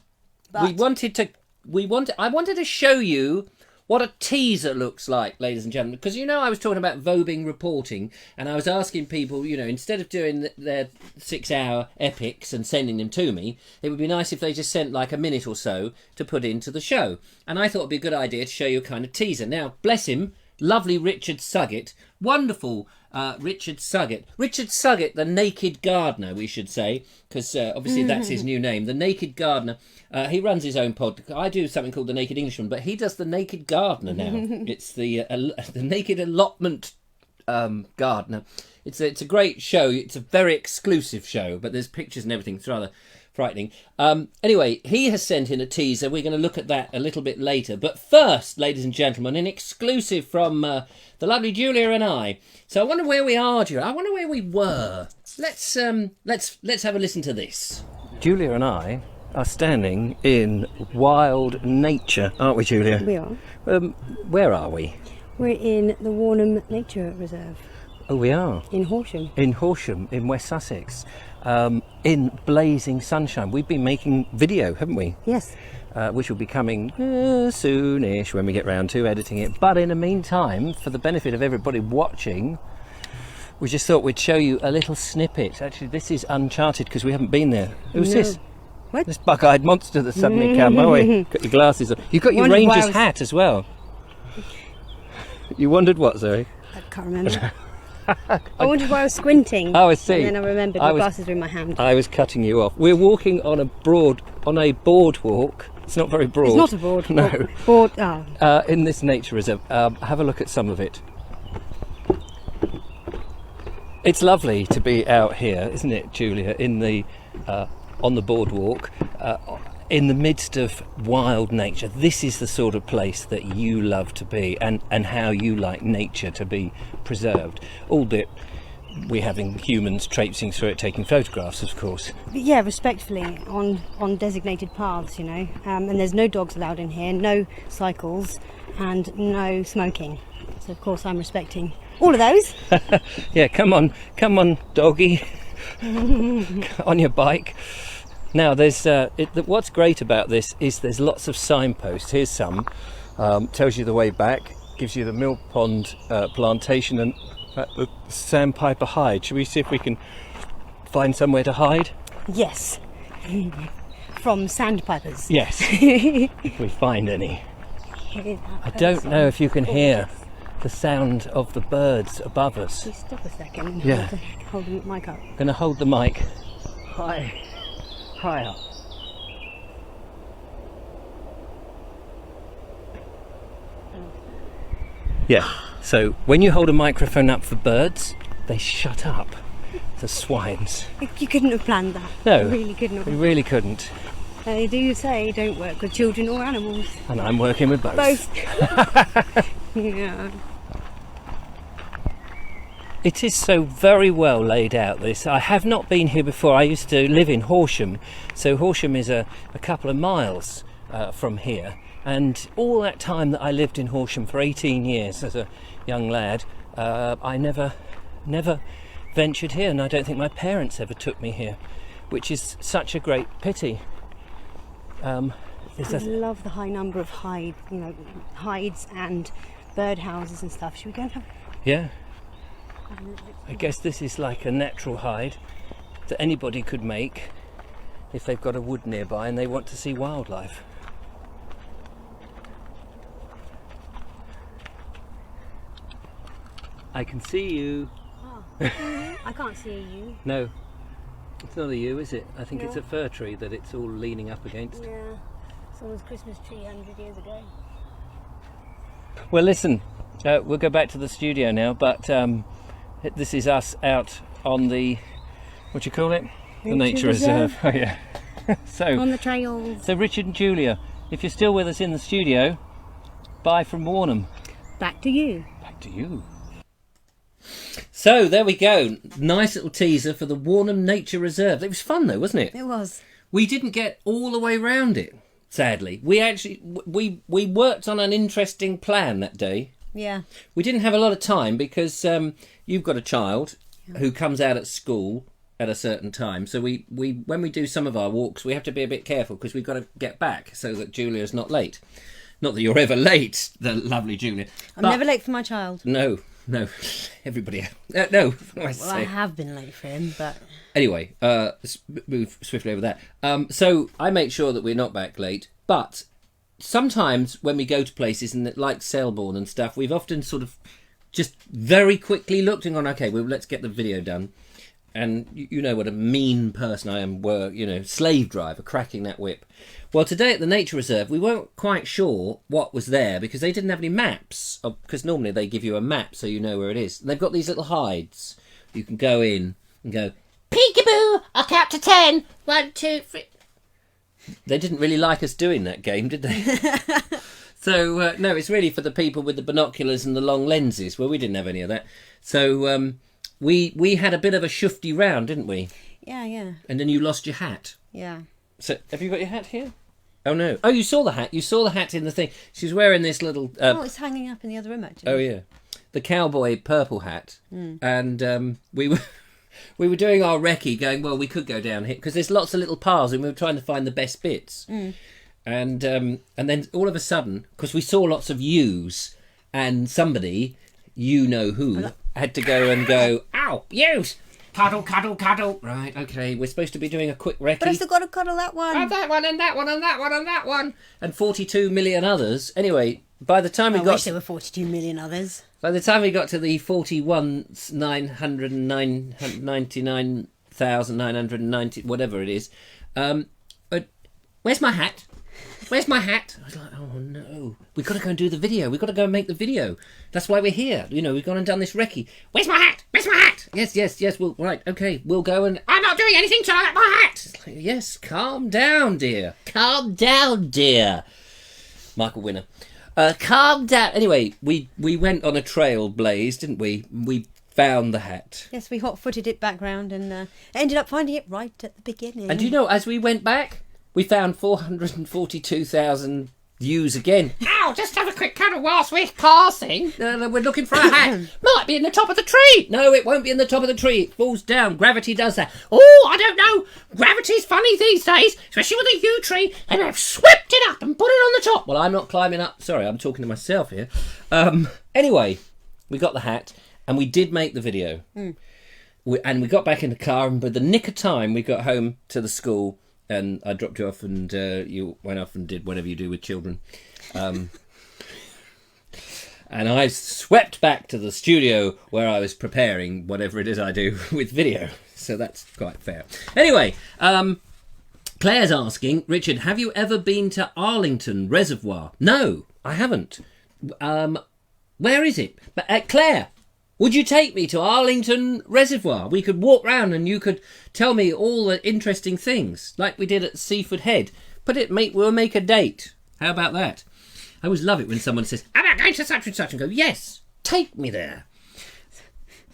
Speaker 1: I wanted to show you what a teaser looks like, ladies and gentlemen. Because, I was talking about Vobing reporting, and I was asking people, instead of doing their 6-hour epics and sending them to me, it would be nice if they just sent like a minute or so to put into the show. And I thought it'd be a good idea to show you a kind of teaser. Now, bless him, lovely Richard Suggett, wonderful Richard Suggett. Richard Suggett, the Naked Gardener, we should say, because obviously that's his new name. The Naked Gardener. He runs his own podcast. I do something called The Naked Englishman, but he does The Naked Gardener now. It's the Naked Allotment Gardener. It's a great show. It's a very exclusive show, but there's pictures and everything. It's rather frightening. Anyway, he has sent in a teaser. We're going to look at that a little bit later. But first, ladies and gentlemen, an exclusive from the lovely Julia and I. So I wonder where we are, Julia. I wonder where we were. Let's have a listen to this. Julia and I are standing in wild nature, aren't we, Julia?
Speaker 2: We are.
Speaker 1: Where are we?
Speaker 2: We're in the Warnham Nature Reserve.
Speaker 1: Oh, we are.
Speaker 2: In Horsham.
Speaker 1: In Horsham, in West Sussex. In blazing sunshine. We've been making video, haven't we?
Speaker 2: Yes.
Speaker 1: Which will be coming soonish when we get round to editing it. But in the meantime, for the benefit of everybody watching, we just thought we'd show you a little snippet. Actually, this is uncharted because we haven't been there. Who's this?
Speaker 2: What?
Speaker 1: This buck-eyed monster that's suddenly come. Oh, wait. Got your glasses on. You've got your Ranger's hat as well. You wondered what, Zoe?
Speaker 2: I can't remember. I wondered why I was squinting.
Speaker 1: Oh, I see.
Speaker 2: And then I remembered my glasses were in my hand.
Speaker 1: I was cutting you off. We're walking on a boardwalk. It's not very broad.
Speaker 2: It's not a board.
Speaker 1: No.
Speaker 2: Board.
Speaker 1: In this nature reserve. Have a look at some of it. It's lovely to be out here, isn't it, Julia, in the on the boardwalk, in the midst of wild nature. This is the sort of place that you love to be, and how you like nature to be preserved. Albeit we're having humans traipsing through it, taking photographs, of course.
Speaker 2: But yeah, respectfully, on designated paths, you know. And there's no dogs allowed in here, no cycles, and no smoking. So of course I'm respecting all of those.
Speaker 1: Yeah, come on, doggy, on your bike. Now, there's what's great about this is there's lots of signposts. Here's some. Tells you the way back, gives you the Mill Pond plantation and the Sandpiper hide. Should we see if we can find somewhere to hide?
Speaker 2: Yes. From sandpipers.
Speaker 1: Yes. If we find any. I don't know if you can hear the sound of the birds above us.
Speaker 2: Just stop a second.
Speaker 1: Yeah.
Speaker 2: Hold the mic up.
Speaker 1: I'm going to hold the mic high up. Yeah, so when you hold a microphone up for birds, they shut up. The swines.
Speaker 2: You couldn't have planned that.
Speaker 1: No,
Speaker 2: You really couldn't have.
Speaker 1: we really couldn't.
Speaker 2: They do say don't work with children or animals.
Speaker 1: And I'm working with both.
Speaker 2: Yeah.
Speaker 1: It is so very well laid out, this. I have not been here before. I used to live in Horsham, so Horsham is a couple of miles from here. And all that time that I lived in Horsham for 18 years as a young lad, I never ventured here, and I don't think my parents ever took me here, which is such a great pity.
Speaker 2: I love the high number of hides and birdhouses and stuff. Should we go and have?
Speaker 1: Yeah. I guess this is like a natural hide that anybody could make if they've got a wood nearby and they want to see wildlife. I can see you.
Speaker 2: Oh, I can't see you.
Speaker 1: No, it's not a yew, is it? I think it's
Speaker 2: No.
Speaker 1: a fir tree that it's all leaning up against.
Speaker 2: Yeah, someone's Christmas tree 100 years ago.
Speaker 1: Well, listen, we'll go back to the studio now, but this is us out on the, what do you call it? The Nature Reserve. Oh, yeah.
Speaker 2: On the trails.
Speaker 1: So Richard and Julia, if you're still with us in the studio, bye from Warnham.
Speaker 2: Back to you.
Speaker 1: Back to you. So there we go. Nice little teaser for the Warnham Nature Reserve. It was fun though, wasn't it?
Speaker 2: It was.
Speaker 1: We didn't get all the way round it, sadly. We actually we worked on an interesting plan that day.
Speaker 2: Yeah.
Speaker 1: We didn't have a lot of time because you've got a child who comes out at school at a certain time. So we when we do some of our walks, we have to be a bit careful because we've got to get back so that Julia's not late. Not that you're ever late, the lovely Julia.
Speaker 2: I'm never late for my child.
Speaker 1: No, everybody. No,
Speaker 2: I have been late for him, but
Speaker 1: anyway, move swiftly over that. So I make sure that we're not back late, but sometimes when we go to places and like Selborne and stuff, we've often sort of just very quickly looked and gone, okay, well, let's get the video done. And you know what a mean person I am, slave driver, cracking that whip. Well, today at the Nature Reserve, we weren't quite sure what was there because they didn't have any maps. Because normally they give you a map so you know where it is. And they've got these little hides. You can go in and go,
Speaker 4: Peekaboo! I'll count to 10. 1, 2, 3.
Speaker 1: They didn't really like us doing that game, did they? So, no, it's really for the people with the binoculars and the long lenses. Well, we didn't have any of that. So, we had a bit of a shufty round, didn't we?
Speaker 2: yeah.
Speaker 1: And then you lost your hat.
Speaker 2: Yeah.
Speaker 1: So, have you got your hat here? Oh, no. Oh, you saw the hat. You saw the hat in the thing. She was wearing this little...
Speaker 2: it's hanging up in the other room, actually.
Speaker 1: Oh, yeah. The cowboy purple hat. And we were doing our recce going, well, we could go down here because there's lots of little paths and we were trying to find the best bits. And then all of a sudden, because we saw lots of yews and somebody, you know who, had to go and go, ow, yews! Cuddle, cuddle, cuddle. Right, okay, we're supposed to be doing a quick recce.
Speaker 2: But I've still got to cuddle that one.
Speaker 1: And that one, and that one, and that one, and that one. And 42 million others. Anyway, by the time we
Speaker 2: I
Speaker 1: got...
Speaker 2: wish there were 42 million others.
Speaker 1: By the time we got to the 41,999,990, whatever it is, where's my hat? Where's my hat? I was like, oh no, we've got to go and do the video. We've got to go and make the video. That's why we're here. You know, we've gone and done this recce.
Speaker 3: Where's my hat? Where's my hat?
Speaker 1: Yes. Well, right, okay, we'll go and...
Speaker 3: I'm not doing anything till I get my hat.
Speaker 1: It's like, yes, calm down, dear. Calm down, dear. Michael Winner. Calm down. Anyway, we went on a trail blaze, didn't we? We found the hat.
Speaker 2: Yes, we hot-footed it back round and ended up finding it right at the beginning.
Speaker 1: And you know, as we went back, we found 442,000 views again.
Speaker 3: Ow, just have a quick cuddle whilst we're passing.
Speaker 1: No, we're looking for a hat.
Speaker 3: Might be in the top of the tree.
Speaker 1: No, it won't be in the top of the tree. It falls down. Gravity does that.
Speaker 3: Oh, I don't know. Gravity's funny these days, especially with a yew tree, and they've swept it up and put it on the top.
Speaker 1: Well, I'm not climbing up. Sorry, I'm talking to myself here. Anyway, we got the hat, and we did make the video. And we got back in the car, and with the nick of time, we got home to the school, and I dropped you off, and you went off and did whatever you do with children. And I swept back to the studio where I was preparing whatever it is I do with video. So that's quite fair. Anyway, Claire's asking, Richard, have you ever been to Arlington Reservoir? No, I haven't. Where is it? But, Claire, would you take me to Arlington Reservoir? We could walk round and you could tell me all the interesting things, like we did at Seaford Head. We'll make a date. How about that? I always love it when someone says,
Speaker 3: how about going to such and such, and go,
Speaker 1: yes, take me there.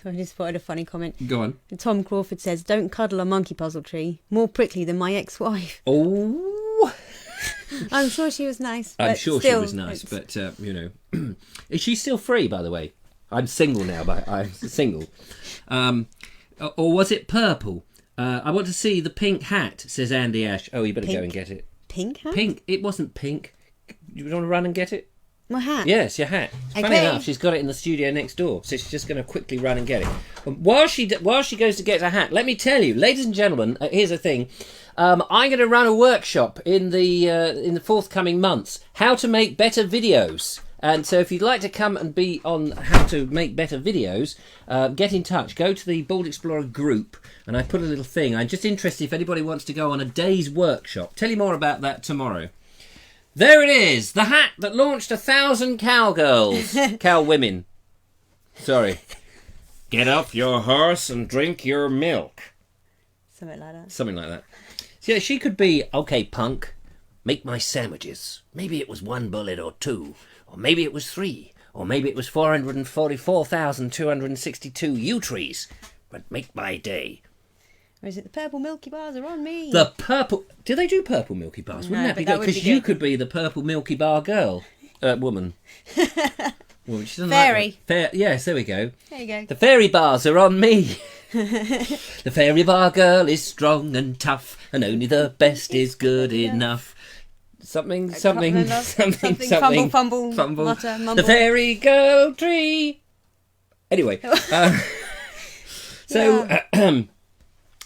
Speaker 2: So I just spotted a funny comment.
Speaker 1: Go on.
Speaker 2: Tom Crawford says, don't cuddle a monkey puzzle tree. More prickly than my ex-wife.
Speaker 1: Oh.
Speaker 2: I'm sure she was nice.
Speaker 1: I'm sure she was nice, but, you know. Is she still free, by the way? I'm single now, but I'm single. Or was it purple? I want to see the pink hat, says Andy Ash. Oh, you better go and get it.
Speaker 2: Pink hat?
Speaker 1: Pink. It wasn't pink. You want to run and get it?
Speaker 2: My hat?
Speaker 1: Yes, your hat. Funny enough, she's got it in the studio next door, so she's just going to quickly run and get it. While she goes to get her hat, let me tell you, ladies and gentlemen, here's the thing. I'm going to run a workshop in the forthcoming months, how to make better videos. And so if you'd like to come and be on how to make better videos, get in touch. Go to the Bald Explorer group, and I put a little thing. I'm just interested if anybody wants to go on a day's workshop. Tell you more about that tomorrow. There it is, the hat that launched 1,000 cowgirls. Cowwomen. Sorry. Get off your horse and drink your milk.
Speaker 2: Something like that.
Speaker 1: Something like that. So, yeah, she could be, okay, punk, make my sandwiches. Maybe it was 1 bullet or 2, or maybe it was 3, or maybe it was 444,262 yew trees. But make my day.
Speaker 2: Or is it the purple Milky Bars are on me?
Speaker 1: The purple... Do they do purple Milky Bars? Wouldn't that be good? Because you could be the purple Milky Bar girl. Woman. Well, she doesn't
Speaker 2: fairy.
Speaker 1: Like yes, there we go.
Speaker 2: There you go.
Speaker 1: The fairy bars are on me. The fairy bar girl is strong and tough, and only the best is good enough. Something.
Speaker 2: Fumble, mutter, mumble.
Speaker 1: The fairy girl tree. Anyway.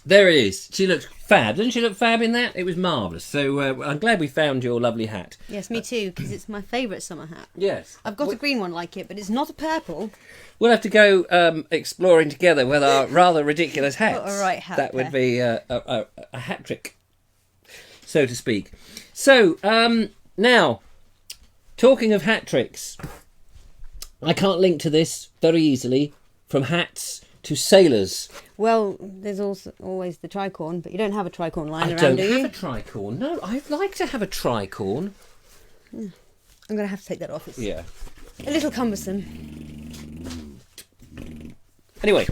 Speaker 1: There it is. She looks fab. Didn't she look fab in that? It was marvellous. So I'm glad we found your lovely hat.
Speaker 2: Yes, me too, because it's my favourite summer hat.
Speaker 1: Yes.
Speaker 2: I've got a green one like it, but it's not a purple.
Speaker 1: We'll have to go exploring together with our rather ridiculous hats.
Speaker 2: Got a right hat
Speaker 1: that
Speaker 2: pair.
Speaker 1: would be a hat trick, so to speak. So, now, talking of hat tricks, I can't link to this very easily from hats to sailors.
Speaker 2: Well, there's also always the tricorn, but you don't have a tricorn lying
Speaker 1: around, do you? I don't have a tricorn. No, I'd like to have a tricorn.
Speaker 2: I'm going to have to take that off. It's
Speaker 1: a
Speaker 2: little cumbersome.
Speaker 1: Anyway,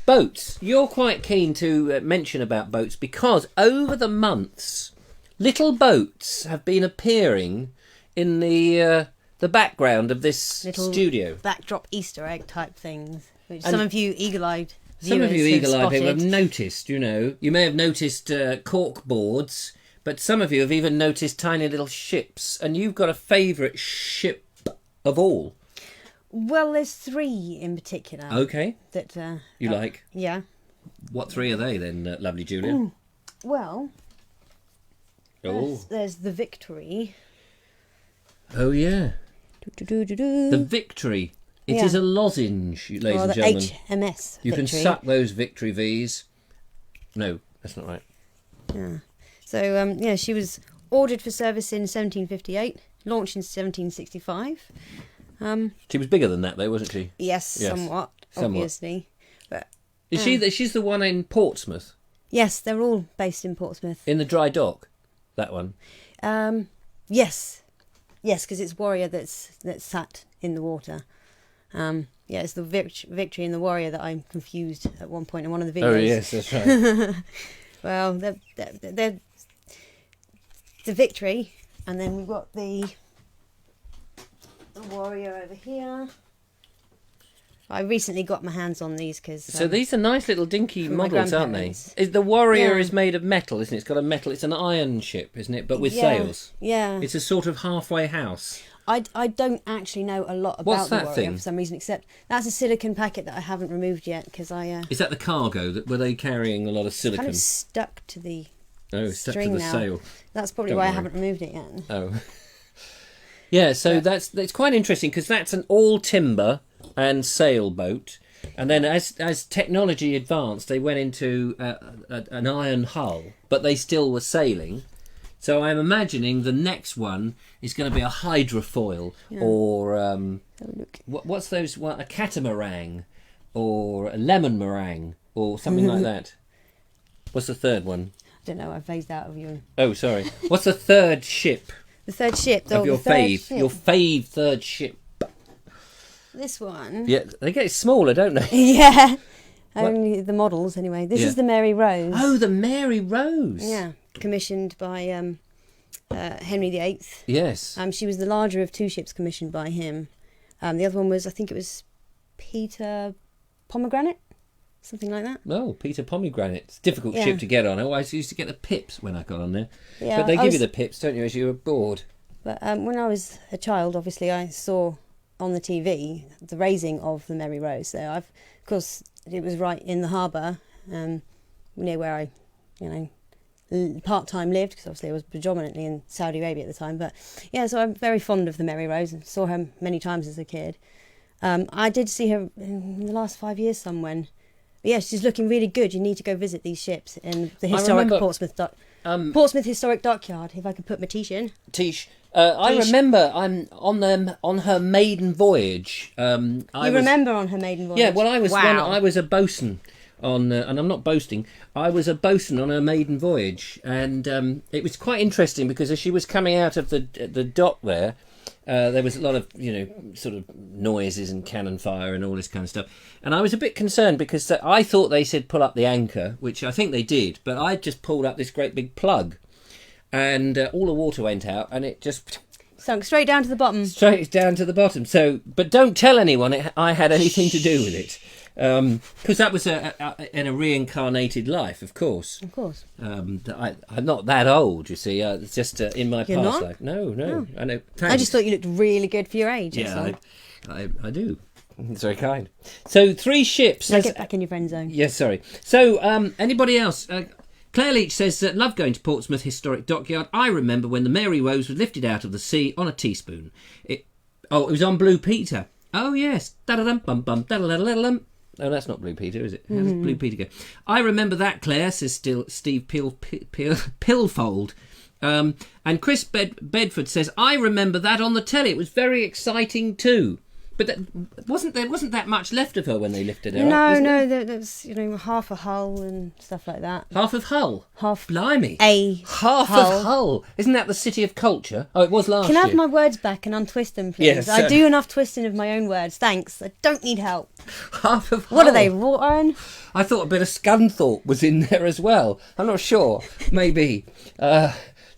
Speaker 1: boats. You're quite keen to mention about boats because over the months, little boats have been appearing in the background of this
Speaker 2: little
Speaker 1: studio.
Speaker 2: Backdrop Easter egg type things, which some of you eagle-eyed
Speaker 1: people have noticed, you know. You may have noticed cork boards, but some of you have even noticed tiny little ships, and you've got a favourite ship of all.
Speaker 2: Well, there's 3 in particular.
Speaker 1: Okay.
Speaker 2: That
Speaker 1: you like?
Speaker 2: Yeah.
Speaker 1: What 3 are they then, lovely Julia?
Speaker 2: Well, there's the Victory.
Speaker 1: Oh, yeah. The Victory. It is a lozenge, ladies and gentlemen.
Speaker 2: HMS
Speaker 1: You
Speaker 2: Victory.
Speaker 1: can suck those Victory V's. No, that's not right.
Speaker 2: Yeah. So, she was ordered for service in 1758, launched in 1765.
Speaker 1: She was bigger than that, though, wasn't she?
Speaker 2: Yes, somewhat, obviously. But
Speaker 1: Is she's the one in Portsmouth?
Speaker 2: yes, they're all based in Portsmouth.
Speaker 1: In the dry dock? That one?
Speaker 2: Yes, because it's Warrior that's sat in the water. It's the Victory and the Warrior that I confused at one point in one of the videos.
Speaker 1: Oh, yes, that's right.
Speaker 2: Well, they're the Victory, and then we've got the Warrior over here. I recently got my hands on these because...
Speaker 1: So these are nice little dinky
Speaker 2: from my
Speaker 1: models, aren't they?
Speaker 2: grandparents.
Speaker 1: The Warrior
Speaker 2: Yeah.
Speaker 1: is made of metal, isn't it? It's got a metal... It's an iron ship, isn't it? But with
Speaker 2: Yeah,
Speaker 1: sails.
Speaker 2: Yeah.
Speaker 1: It's a sort of halfway house.
Speaker 2: I don't actually know a lot
Speaker 1: What's
Speaker 2: about the
Speaker 1: that
Speaker 2: Warrior
Speaker 1: thing?
Speaker 2: for some reason, except that's a silicone packet that I haven't removed yet because I
Speaker 1: Is that the cargo? Were they carrying a lot of silicon?
Speaker 2: kind of stuck to the
Speaker 1: Stuck to
Speaker 2: string
Speaker 1: the
Speaker 2: now.
Speaker 1: sail.
Speaker 2: That's probably
Speaker 1: Don't
Speaker 2: why I
Speaker 1: worry.
Speaker 2: haven't removed it yet.
Speaker 1: Oh. Yeah, so that's quite interesting because that's an all timber and sailboat. And then as technology advanced, they went into an iron hull, but they still were sailing. So I'm imagining the next one is going to be a hydrofoil or what's those? A catamaran or a lemon meringue or something like that. What's the third one?
Speaker 2: I don't know. I phased out of you.
Speaker 1: Oh, sorry. What's the third ship
Speaker 2: The third ship.
Speaker 1: of your
Speaker 2: the third
Speaker 1: fave?
Speaker 2: ship.
Speaker 1: Your fave third ship.
Speaker 2: This one.
Speaker 1: Yeah, they get smaller, don't they?
Speaker 2: Yeah. Only the models, anyway. This is the Mary Rose.
Speaker 1: Oh, the Mary Rose.
Speaker 2: Yeah. Commissioned by Henry VIII.
Speaker 1: Yes.
Speaker 2: She was the larger of two ships commissioned by him. The other one was, I think it was Peter Pomegranate, something like that.
Speaker 1: Oh, Peter Pomegranate. It's a difficult
Speaker 2: Yeah.
Speaker 1: ship to get on. I always used to get the pips when I got on there.
Speaker 2: Yeah,
Speaker 1: but they
Speaker 2: I
Speaker 1: give you
Speaker 2: was-
Speaker 1: the pips, don't you, as you were bored?
Speaker 2: But when I was a child, obviously, I saw on the TV the raising of the Mary Rose. So of course, it was right in the harbour, near where I, part-time lived, because obviously I was predominantly in Saudi Arabia at the time. But yeah, so I'm very fond of the Mary Rose and saw her many times as a kid. I did see her in the last 5 years somewhere. Yeah, she's looking really good. You need to go visit these ships in the historic
Speaker 1: remember-
Speaker 2: Portsmouth Historic Dockyard. If I could put my teeth in.
Speaker 1: Tish. I remember I'm on her maiden voyage.
Speaker 2: Remember on her maiden voyage?
Speaker 1: Yeah, well, I was
Speaker 2: Wow.
Speaker 1: I was a bosun on, and I'm not boasting. I was a bosun on her maiden voyage, and it was quite interesting because as she was coming out of the dock there was a lot of sort of noises and cannon fire and all this kind of stuff, and I was a bit concerned because I thought they said pull up the anchor, which I think they did, but I just pulled up this great big plug, and all the water went out, and it just
Speaker 2: Sunk straight down to the bottom.
Speaker 1: straight down to the bottom. So, but don't tell anyone I had anything to do with it, because that was in a reincarnated life, of course.
Speaker 2: Of course.
Speaker 1: I'm not that old, you see. It's just in my
Speaker 2: You're
Speaker 1: past
Speaker 2: not?
Speaker 1: life. No. I know.
Speaker 2: I just thought you looked really good for your age. that's
Speaker 1: Yeah,
Speaker 2: all.
Speaker 1: I do. It's very kind. So 3 ships.
Speaker 2: Now get back in your friend zone.
Speaker 1: Yes, sorry. So, anybody else? Claire Leach says, love going to Portsmouth Historic Dockyard. I remember when the Mary Rose was lifted out of the sea on a teaspoon. It was on Blue Peter. Oh, yes. Da-da-dum-bum-bum, da-da-da-da-dum. No, that's not Blue Peter, is it? How does Blue Peter go? I remember that, Claire, says Steve Pilfold. And Chris Bedford says, I remember that on the telly. It was very exciting too. But there wasn't that much left of her when they lifted her up.
Speaker 2: No, there's half a hull and stuff like that.
Speaker 1: Half of Hull.
Speaker 2: Half
Speaker 1: Blimey.
Speaker 2: a
Speaker 1: Half
Speaker 2: hull.
Speaker 1: of Hull. Isn't that the city of culture? Oh, it was last
Speaker 2: Can I
Speaker 1: year.
Speaker 2: have my words back and untwist them, please?
Speaker 1: Yes,
Speaker 2: I do enough twisting of my own words. Thanks. I don't need help.
Speaker 1: Half of Hull.
Speaker 2: What are they, wrought iron?
Speaker 1: I thought a bit of Scunthorpe was in there as well. I'm not sure. Maybe.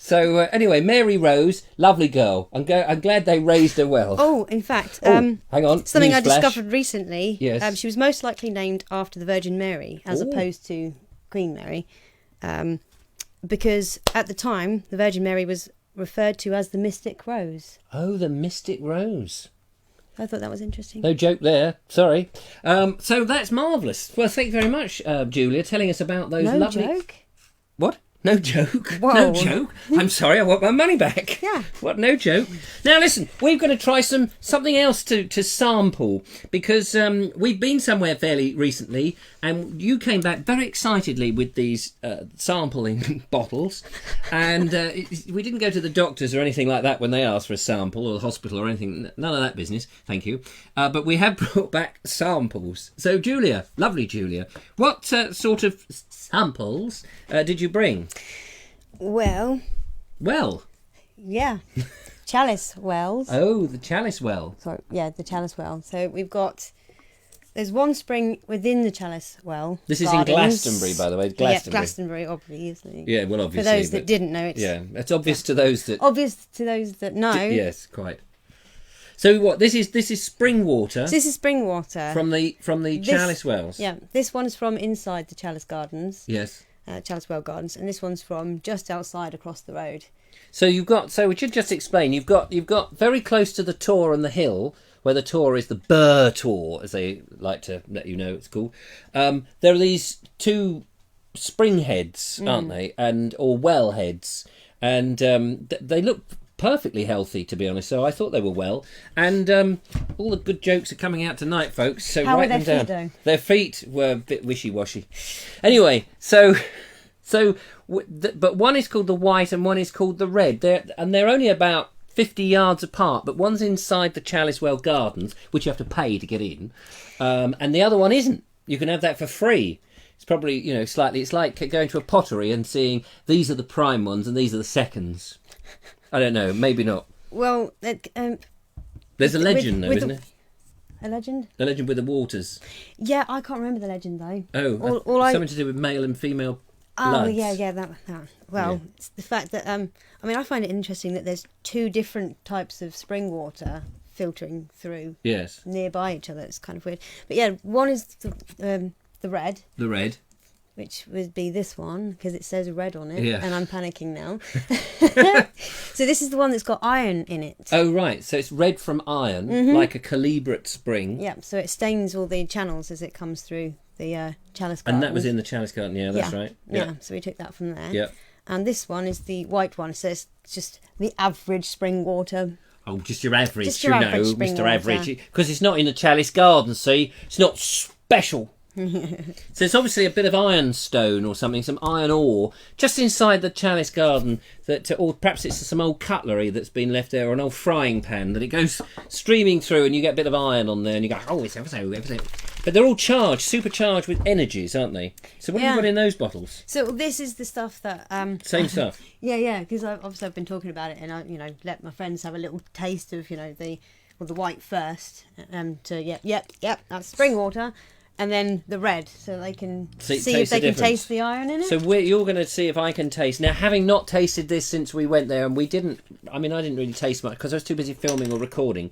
Speaker 1: So anyway, Mary Rose, lovely girl. I'm glad they raised her well.
Speaker 2: Oh, in fact,
Speaker 1: hang on.
Speaker 2: something I
Speaker 1: Newsflash.
Speaker 2: discovered recently.
Speaker 1: Yes.
Speaker 2: She was most likely named after the Virgin Mary as opposed to Queen Mary, because at the time the Virgin Mary was referred to as the Mystic Rose.
Speaker 1: Oh, the Mystic Rose.
Speaker 2: I thought that was interesting.
Speaker 1: No joke there. Sorry. So that's marvellous. Well, thank you very much, Julia, telling us about those
Speaker 2: No
Speaker 1: lovely...
Speaker 2: joke.
Speaker 1: What? No joke.
Speaker 2: Whoa.
Speaker 1: No joke. I'm sorry, I want my money back.
Speaker 2: Yeah.
Speaker 1: What? No joke. Now listen, we're going to try something else to sample because we've been somewhere fairly recently, and you came back very excitedly with these sampling bottles, and we didn't go to the doctors or anything like that when they asked for a sample, or the hospital or anything. None of that business. Thank you. But we have brought back samples. So Julia, lovely Julia, what sort of samples did you bring?
Speaker 2: Well, yeah. Chalice Wells.
Speaker 1: Oh, the Chalice Well.
Speaker 2: Sorry, yeah, the Chalice Well. So we've got... There's one spring within the Chalice Well.
Speaker 1: This is
Speaker 2: gardens.
Speaker 1: in Glastonbury, by the way.
Speaker 2: Yeah, Glastonbury, obviously.
Speaker 1: Yeah, well, obviously.
Speaker 2: For those that didn't know, it's...
Speaker 1: Yeah, it's obvious to those that...
Speaker 2: Obvious to those that know.
Speaker 1: Yes, quite. So what? This is spring water.
Speaker 2: So this is spring water.
Speaker 1: From the Chalice Wells.
Speaker 2: Yeah, this one's from inside the Chalice Gardens.
Speaker 1: Yes.
Speaker 2: Chalice Well Gardens, and this one's from just outside across the road.
Speaker 1: So we should just explain. You've got very close to the Tor and the hill, where the Tor is the Burr Tor, as they like to let you know it's called. There are these two spring heads, aren't they, or well heads, and they look perfectly healthy, to be honest. So I thought they were well, and all the good jokes are coming out tonight, folks. So
Speaker 2: How
Speaker 1: write
Speaker 2: are
Speaker 1: them
Speaker 2: their
Speaker 1: down.
Speaker 2: feet, though?
Speaker 1: Their feet were a bit wishy-washy. Anyway, but one is called the white and one is called the red. They're only about 50 yards apart, but one's inside the Chalice Well Gardens, which you have to pay to get in, and the other one isn't. You can have that for free. It's probably, slightly... It's like going to a pottery and seeing these are the prime ones and these are the seconds. I don't know, maybe not.
Speaker 2: Well,
Speaker 1: there's a legend, though, isn't there?
Speaker 2: A legend?
Speaker 1: The legend with the waters.
Speaker 2: Yeah, I can't remember the legend, though.
Speaker 1: Oh, something to do with male and female bloods.
Speaker 2: Oh, yeah, that. Well, it's the fact that, I find it interesting that there's two different types of spring water filtering through nearby each other. It's kind of weird. But yeah, one is the red.
Speaker 1: The red.
Speaker 2: Which would be this one, because it says red on it,
Speaker 1: yeah.
Speaker 2: And I'm panicking now. So this is the one that's got iron in it.
Speaker 1: Oh, right. So it's red from iron, like a calibrate spring.
Speaker 2: Yeah, so it stains all the channels as it comes through the Chalice Garden.
Speaker 1: And that was in the Chalice Garden, yeah, that's right.
Speaker 2: Yeah, so we took that from there.
Speaker 1: Yeah.
Speaker 2: And this one is the white one, so it's just the average spring water.
Speaker 1: Oh, just your average,
Speaker 2: just your average spring
Speaker 1: Mr.
Speaker 2: water.
Speaker 1: Average. Because it's not in the Chalice Garden, see? It's not special. So it's obviously a bit of ironstone or something, some iron ore, just inside the Chalice Garden, or perhaps it's some old cutlery that's been left there, or an old frying pan, that it goes streaming through and you get a bit of iron on there and you go, oh, it's ever so. But they're all supercharged with energies, aren't they? So what have you got in those bottles?
Speaker 2: So this is the stuff that...
Speaker 1: Same stuff?
Speaker 2: Yeah, because I've been talking about it, and I, let my friends have a little taste of, the white first, yep, that's spring water. And then the red, so they can see if they can taste the iron in it.
Speaker 1: So you're going to see if I can taste. Now, having not tasted this since we went there, and I didn't really taste much because I was too busy filming or recording.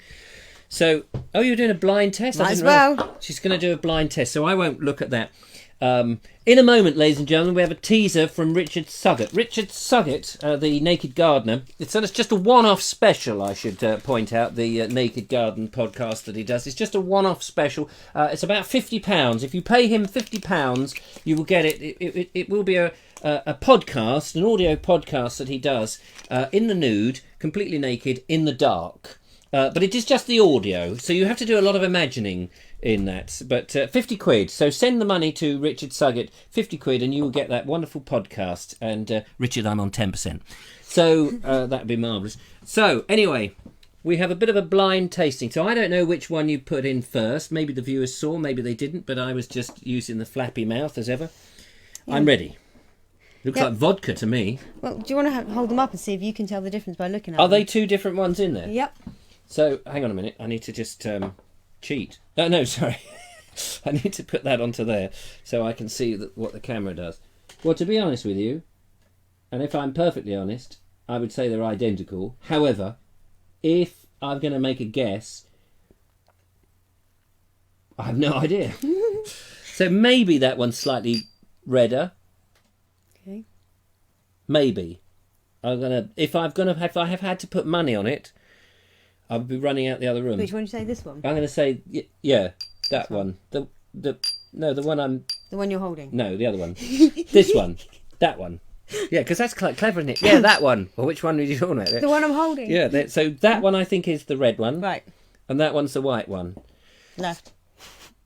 Speaker 1: So, you're doing a blind test?
Speaker 2: Might as well.
Speaker 1: She's going to do a blind test, so I won't look at that. In a moment, ladies and gentlemen, we have a teaser from Richard Suggett. Richard Suggett, the Naked Gardener. It's just a one-off special, I should point out, the Naked Garden podcast that he does. It's just a one-off special. It's about £50. If you pay him £50, you will get it. It will be a podcast, an audio podcast that he does in the nude, completely naked, in the dark. But it is just the audio, so you have to do a lot of imagining in that. But £50. So send the money to Richard Suggett, £50, and you will get that wonderful podcast. And Richard, I'm on 10%. So that would be marvellous. So anyway, we have a bit of a blind tasting. So I don't know which one you put in first. Maybe the viewers saw, maybe they didn't. But I was just using the flappy mouth as ever. Yeah. I'm ready. Looks like vodka to me.
Speaker 2: Well, do you want to hold them up and see if you can tell the difference by looking at them?
Speaker 1: Are they two different ones in there?
Speaker 2: Yep.
Speaker 1: So, hang on a minute. I need to just cheat. No, sorry. I need to put that onto there so I can see what the camera does. Well, to be honest with you, and if I'm perfectly honest, I would say they're identical. However, if I'm going to make a guess, I have no idea. So maybe that one's slightly redder.
Speaker 2: Okay. Maybe.
Speaker 1: If I have had to put money on it, I'll be running out the other room.
Speaker 2: Which one did you say? This one?
Speaker 1: I'm going to say, that one. The one I'm...
Speaker 2: The one you're holding?
Speaker 1: No, the other one. This one. That one. Yeah, because that's quite clever, isn't it? Yeah, that one. Well, which one are you talking about?
Speaker 2: The one I'm holding.
Speaker 1: Yeah, so that one I think is the red one.
Speaker 2: Right.
Speaker 1: And that one's the white one.
Speaker 2: Left.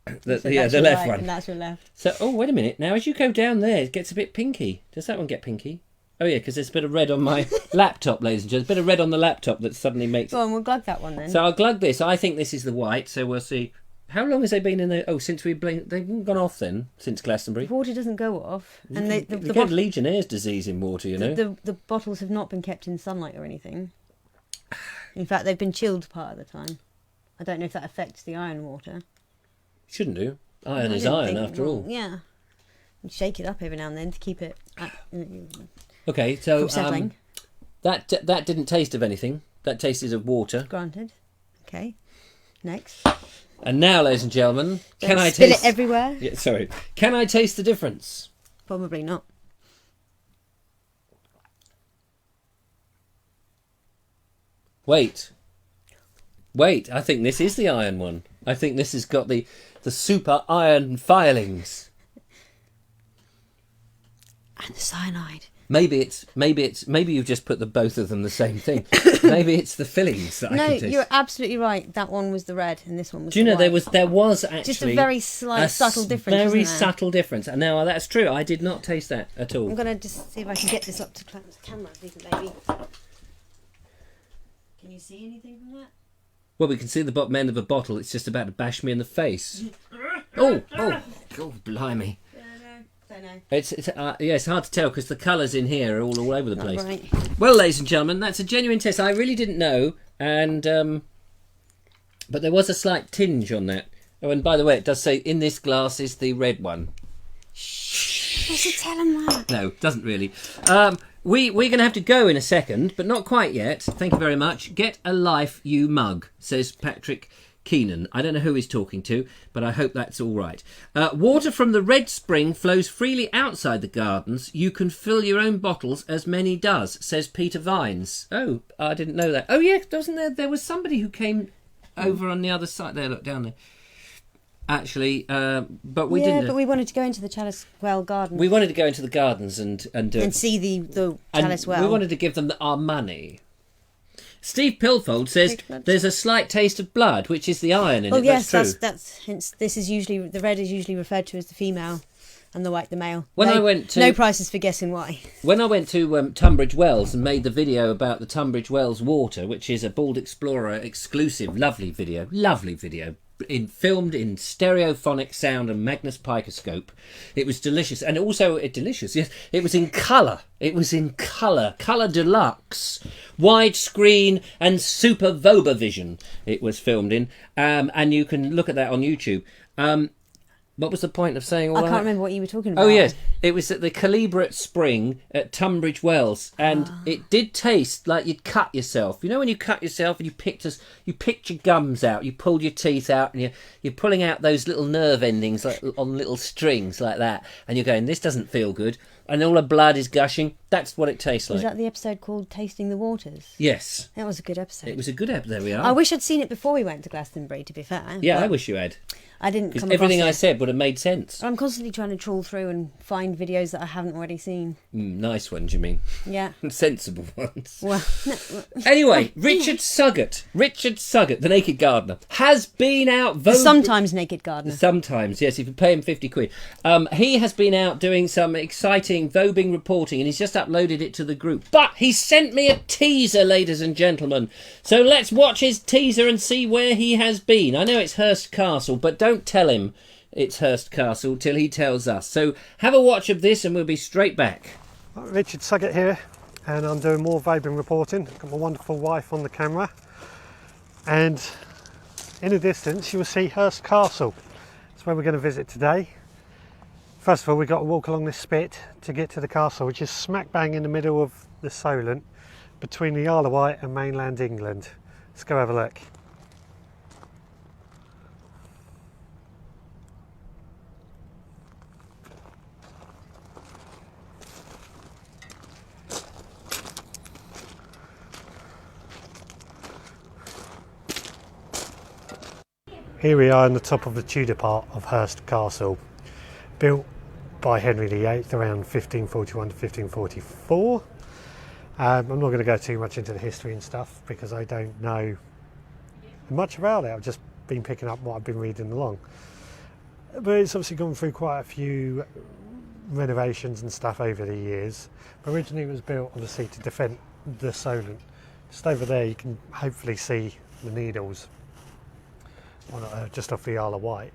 Speaker 1: The
Speaker 2: So
Speaker 1: left
Speaker 2: right,
Speaker 1: one.
Speaker 2: And that's your left.
Speaker 1: So, oh, wait a minute. Now, as you go down there, it gets a bit pinky. Does that one get pinky? Oh, yeah, because there's a bit of red on my laptop, ladies and gentlemen. A bit of red on the laptop that suddenly makes...
Speaker 2: Go on, we'll glug that one then.
Speaker 1: So I'll glug this. I think this is the white, so we'll see. How long has they been in there? Oh, since they've gone off then, since Glastonbury.
Speaker 2: The water doesn't go off. And
Speaker 1: You get Legionnaire's disease in water, you know.
Speaker 2: The bottles have not been kept in sunlight or anything. In fact, they've been chilled part of the time. I don't know if that affects the iron water.
Speaker 1: Shouldn't do. Iron is iron, after all.
Speaker 2: Yeah. And shake it up every now and then to keep it...
Speaker 1: Okay, so
Speaker 2: settling.
Speaker 1: that didn't taste of anything. That tasted of water.
Speaker 2: Granted. Okay. Next.
Speaker 1: And now, ladies and gentlemen, can I
Speaker 2: spill
Speaker 1: taste...
Speaker 2: it everywhere?
Speaker 1: Yeah, sorry. Can I taste the difference?
Speaker 2: Probably not.
Speaker 1: Wait, I think this is the iron one. I think this has got the super iron filings.
Speaker 2: And the cyanide.
Speaker 1: Maybe you've just put both of them the same thing. Maybe it's the fillings that I can taste.
Speaker 2: No, you're absolutely right. That one was the red, and this one was.
Speaker 1: Do you
Speaker 2: the
Speaker 1: know
Speaker 2: white.
Speaker 1: there was actually
Speaker 2: just a very slight, subtle difference.
Speaker 1: Very
Speaker 2: wasn't there?
Speaker 1: subtle difference. And now that's true. I did not taste that at all.
Speaker 2: I'm gonna just see if I can get this up to camera, maybe. Can you see anything from that?
Speaker 1: Well, we can see the bottom end of a bottle. It's just about to bash me in the face. Oh, God, blimey.
Speaker 2: Don't know.
Speaker 1: It's hard to tell because the colours in here are all over the place.
Speaker 2: Right.
Speaker 1: Well, ladies and gentlemen, that's a genuine test. I really didn't know, and but there was a slight tinge on that. Oh, and by the way, it does say in this glass is the red one.
Speaker 2: Does it tell him that?
Speaker 1: No, doesn't really. We're going to have to go in a second, but not quite yet. Thank you very much. Get a life, you mug, says Patrick Keenan. I don't know who he's talking to, but I hope that's all right. Water from the red spring flows freely outside the gardens. You can fill your own bottles, as many does, says Peter Vines. Oh, I didn't know that. Oh, yeah, wasn't there? There was somebody who came over on the other side there. Look, down there. Actually, but we didn't.
Speaker 2: Yeah, but we wanted to go into the Chalice Well garden.
Speaker 1: We wanted to go into the gardens and
Speaker 2: see the Chalice Well.
Speaker 1: We wanted to give them our money. Steve Pilfold says there's a slight taste of blood, which is the iron in it.
Speaker 2: Yes,
Speaker 1: that's true.
Speaker 2: that's hence. This is usually the red is usually referred to as the female, and the white the male.
Speaker 1: I went to
Speaker 2: no prizes for guessing why.
Speaker 1: When I went to Tunbridge Wells and made the video about the Tunbridge Wells water, which is a Bald Explorer exclusive, lovely video, filmed in stereophonic sound and Magnus Picoscope. It was delicious, and also delicious. Yes, it was in colour. It was in colour deluxe, widescreen and super Vobes vision. It was filmed in, and you can look at that on YouTube. What was the point of saying all that?
Speaker 2: I can't remember what you were talking about.
Speaker 1: Oh yes, it was at the Calibret Spring at Tunbridge Wells, and it did taste like you'd cut yourself. You know when you cut yourself and you picked your gums out, you pulled your teeth out, and you're pulling out those little nerve endings like on little strings like that, and you're going, this doesn't feel good, and all the blood is gushing. That's what it tastes like.
Speaker 2: Was that the episode called Tasting the Waters?
Speaker 1: Yes.
Speaker 2: That was a good episode.
Speaker 1: It was a good episode. There we are.
Speaker 2: I wish I'd seen it before we went to Glastonbury, to be fair.
Speaker 1: Yeah, I wish you had.
Speaker 2: I didn't come across
Speaker 1: everything I
Speaker 2: it.
Speaker 1: said would have made sense.
Speaker 2: I'm constantly trying to trawl through and find videos that I haven't already seen.
Speaker 1: Nice ones, you mean?
Speaker 2: Yeah.
Speaker 1: Sensible ones.
Speaker 2: Well, no.
Speaker 1: Anyway, Richard Suggett, the naked gardener, has been out...
Speaker 2: Sometimes naked gardener.
Speaker 1: Sometimes, yes, if you pay him 50 quid. He has been out doing some exciting Vobing reporting, and he's just uploaded it to the group. But he sent me a teaser, ladies and gentlemen. So let's watch his teaser and see where he has been. I know it's Hearst Castle, but don't tell him it's Hearst Castle till he tells us. So have a watch of this and we'll be straight back.
Speaker 5: Richard Suggett here, and I'm doing more Vobing reporting. I've got my wonderful wife on the camera, and in the distance you will see Hearst Castle. That's where we're going to visit today. First of all, we've got to walk along this spit to get to the castle, which is smack bang in the middle of the Solent between the Isle of Wight and mainland England. Let's go have a look. Here we are in the top of the Tudor part of Hearst Castle, built by Henry VIII around 1541 to 1544. I'm not going to go too much into the history and stuff because I don't know much about it. I've just been picking up what I've been reading along. But it's obviously gone through quite a few renovations and stuff over the years. But originally it was built obviously to defend the Solent. Just over there you can hopefully see the Needles just off the Isle of Wight.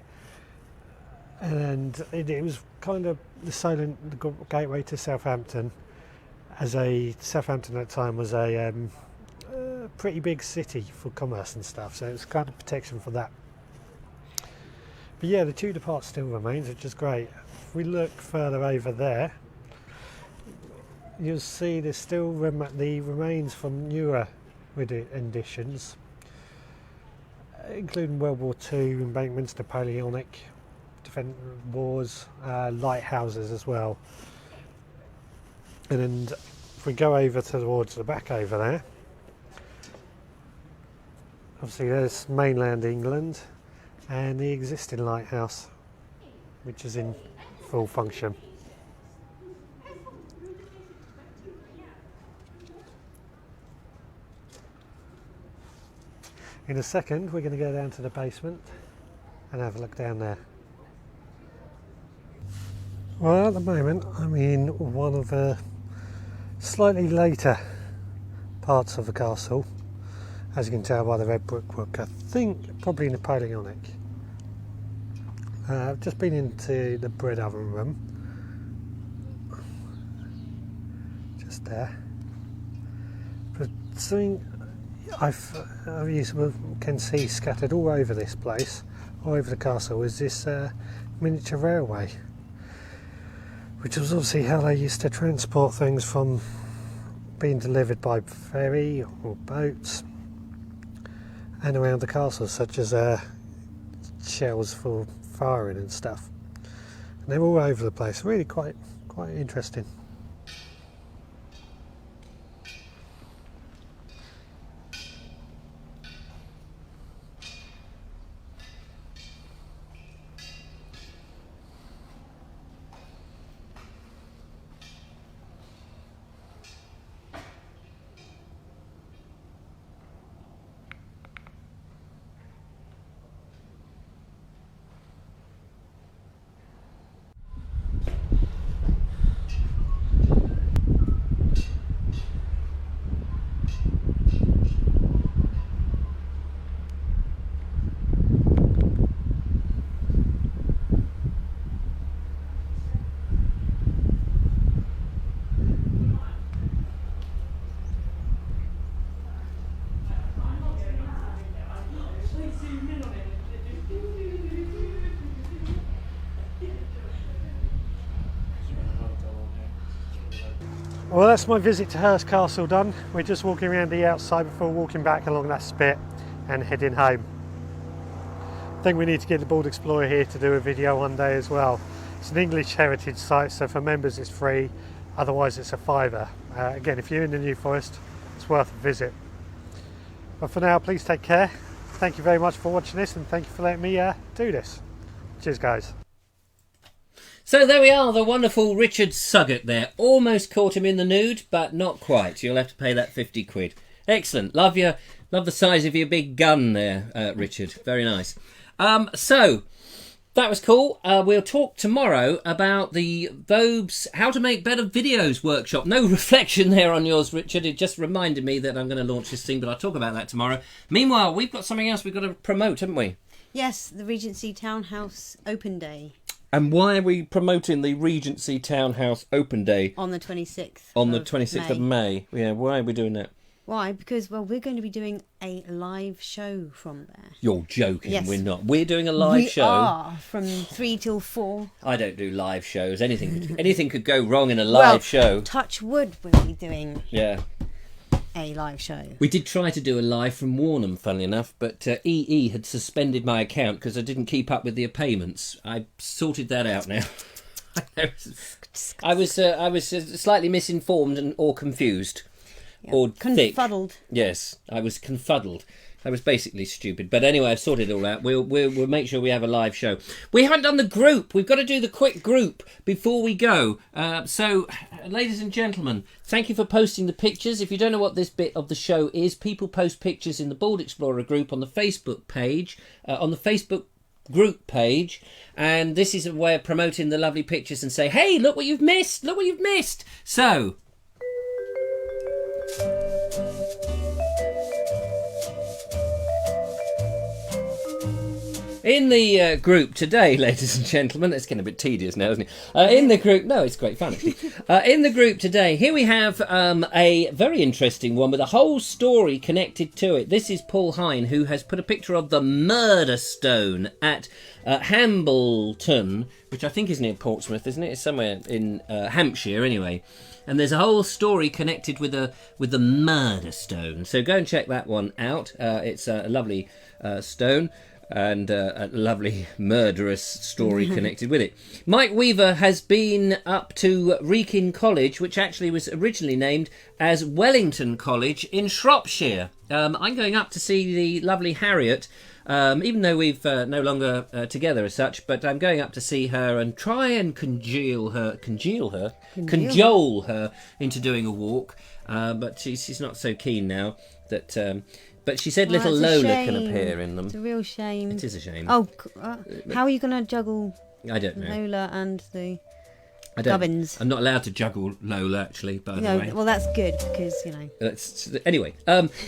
Speaker 5: And it was kind of the Solent, the gateway to Southampton. Southampton at the time was a pretty big city for commerce and stuff, so it was kind of protection for that. But yeah, the Tudor part still remains, which is great. If we look further over there, you'll see there's still the remains from newer renditions, including World War II, embankments, Napoleonic, defence wars, lighthouses as well. And then if we go over towards the back over there, obviously there's mainland England and the existing lighthouse, which is in full function. In a second we're going to go down to the basement and have a look down there. Well, at the moment I'm in one of the slightly later parts of the castle, as you can tell by the red brickwork. I think probably Napoleonic. I've just been into the bread oven room, just there. But something you can see scattered all over this place, all over the castle, is this miniature railway, which was obviously how they used to transport things from being delivered by ferry or boats and around the castle, such as shells for firing and stuff. And they're all over the place, really quite interesting. Well, that's my visit to Hearst Castle done. We're just walking around the outside before walking back along that spit and heading home. I think we need to get the Board Explorer here to do a video one day as well. It's an English heritage site, so for members it's free, otherwise it's a £5. Again, if you're in the New Forest, it's worth a visit. But for now, please take care. Thank you very much for watching this, and thank you for letting me do this. Cheers, guys.
Speaker 1: So there we are, the wonderful Richard Suggett there. Almost caught him in the nude, but not quite. You'll have to pay that 50 quid. Excellent. Love the size of your big gun there, Richard. Very nice. So, that was cool. We'll talk tomorrow about the Vobes How to Make Better Videos workshop. No reflection there on yours, Richard. It just reminded me that I'm going to launch this thing, but I'll talk about that tomorrow. Meanwhile, we've got something else we've got to promote, haven't we?
Speaker 2: Yes, the Regency Townhouse Open Day.
Speaker 1: And why are we promoting the Regency Townhouse Open Day?
Speaker 2: On the 26th.
Speaker 1: On the 26th of May. Yeah, why are we doing that?
Speaker 2: Why? Because, well, we're going to be doing a live show from there.
Speaker 1: You're joking,
Speaker 2: yes.
Speaker 1: We're not. We're doing a live show.
Speaker 2: We are, from 3 till 4.
Speaker 1: I don't do live shows. Anything could go wrong in a live show.
Speaker 2: Touch wood, we'll be doing a live show.
Speaker 1: We did try to do a live from Warnham, funnily enough, but EE had suspended my account because I didn't keep up with the payments. I sorted that out now. I was slightly misinformed or confused.
Speaker 2: Yeah.
Speaker 1: Or
Speaker 2: confuddled.
Speaker 1: Thick. Yes, I was confuddled. That was basically stupid. But anyway, I've sorted it all out. We'll make sure we have a live show. We haven't done the group. We've got to do the quick group before we go. So, ladies and gentlemen, thank you for posting the pictures. If you don't know what this bit of the show is, people post pictures in the Bald Explorer group on the Facebook page, on the Facebook group page, and this is a way of promoting the lovely pictures and say, hey, look what you've missed, look what you've missed. So in the group today, ladies and gentlemen, it's getting a bit tedious now, isn't it? In the group, no, it's great fun actually. In the group today, here we have a very interesting one with a whole story connected to it. This is Paul Hine, who has put a picture of the murder stone at Hambleton, which I think is near Portsmouth, isn't it? It's somewhere in Hampshire, anyway. And there's a whole story connected with the murder stone. So go and check that one out. It's a lovely stone. And a lovely murderous story connected with it. Mike Weaver has been up to Wrekin College, which actually was originally named as Wellington College in Shropshire. I'm going up to see the lovely Harriet, even though we've no longer together as such, but I'm going up to see her and try and cajole her into doing a walk. But she's not so keen now that... But she said little Lola can appear in them.
Speaker 2: It's a real shame.
Speaker 1: It is a shame.
Speaker 2: Oh, how are you going to juggle
Speaker 1: I don't know.
Speaker 2: Lola and the
Speaker 1: I don't,
Speaker 2: Gubbins?
Speaker 1: I'm not allowed to juggle Lola, actually, by the way.
Speaker 2: Well, that's good because, you know.
Speaker 1: Anyway,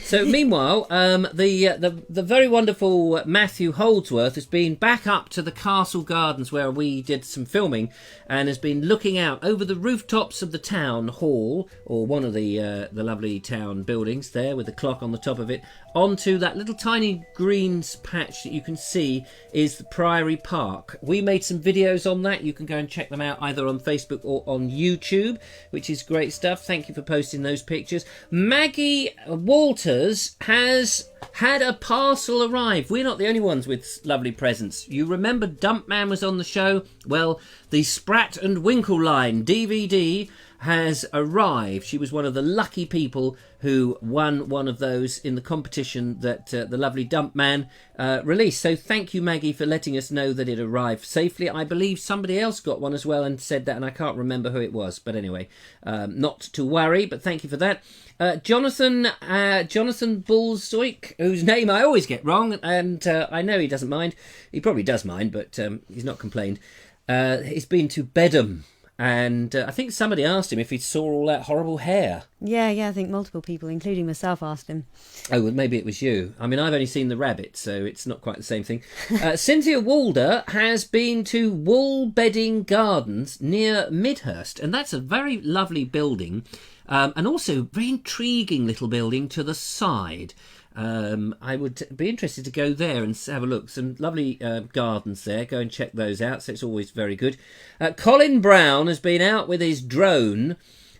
Speaker 1: so meanwhile, the very wonderful Matthew Holdsworth has been back up to the Castle Gardens where we did some filming and has been looking out over the rooftops of the town hall, or one of the lovely town buildings there with the clock on the top of it, onto that little tiny green patch that you can see is the Priory Park. We made some videos on that. You can go and check them out either on Facebook or on YouTube, which is great stuff. Thank you for posting those pictures. Maggie Walters has had a parcel arrive. We're not the only ones with lovely presents. You remember Dumpman was on the show? Well, the Sprat and Winkle line DVD has arrived. She was one of the lucky people who won one of those in the competition that the lovely Dumpman released. So thank you, Maggie, for letting us know that it arrived safely. I believe somebody else got one as well and said that, and I can't remember who it was. But anyway, not to worry, but thank you for that. Jonathan Bullzoik, whose name I always get wrong, and I know he doesn't mind. He probably does mind, but he's not complained. He's been to Bedham. And I think somebody asked him if he saw all that horrible hair.
Speaker 2: Yeah, I think multiple people, including myself, asked him.
Speaker 1: Oh, well, maybe it was you. I mean, I've only seen the rabbit, so it's not quite the same thing. Cynthia Walder has been to Wool Bedding Gardens near Midhurst, and that's a very lovely building, and also a very intriguing little building to the side. I would be interested to go there and have a look. Some lovely gardens there. Go and check those out. So it's always very good. Colin Brown has been out with his drone.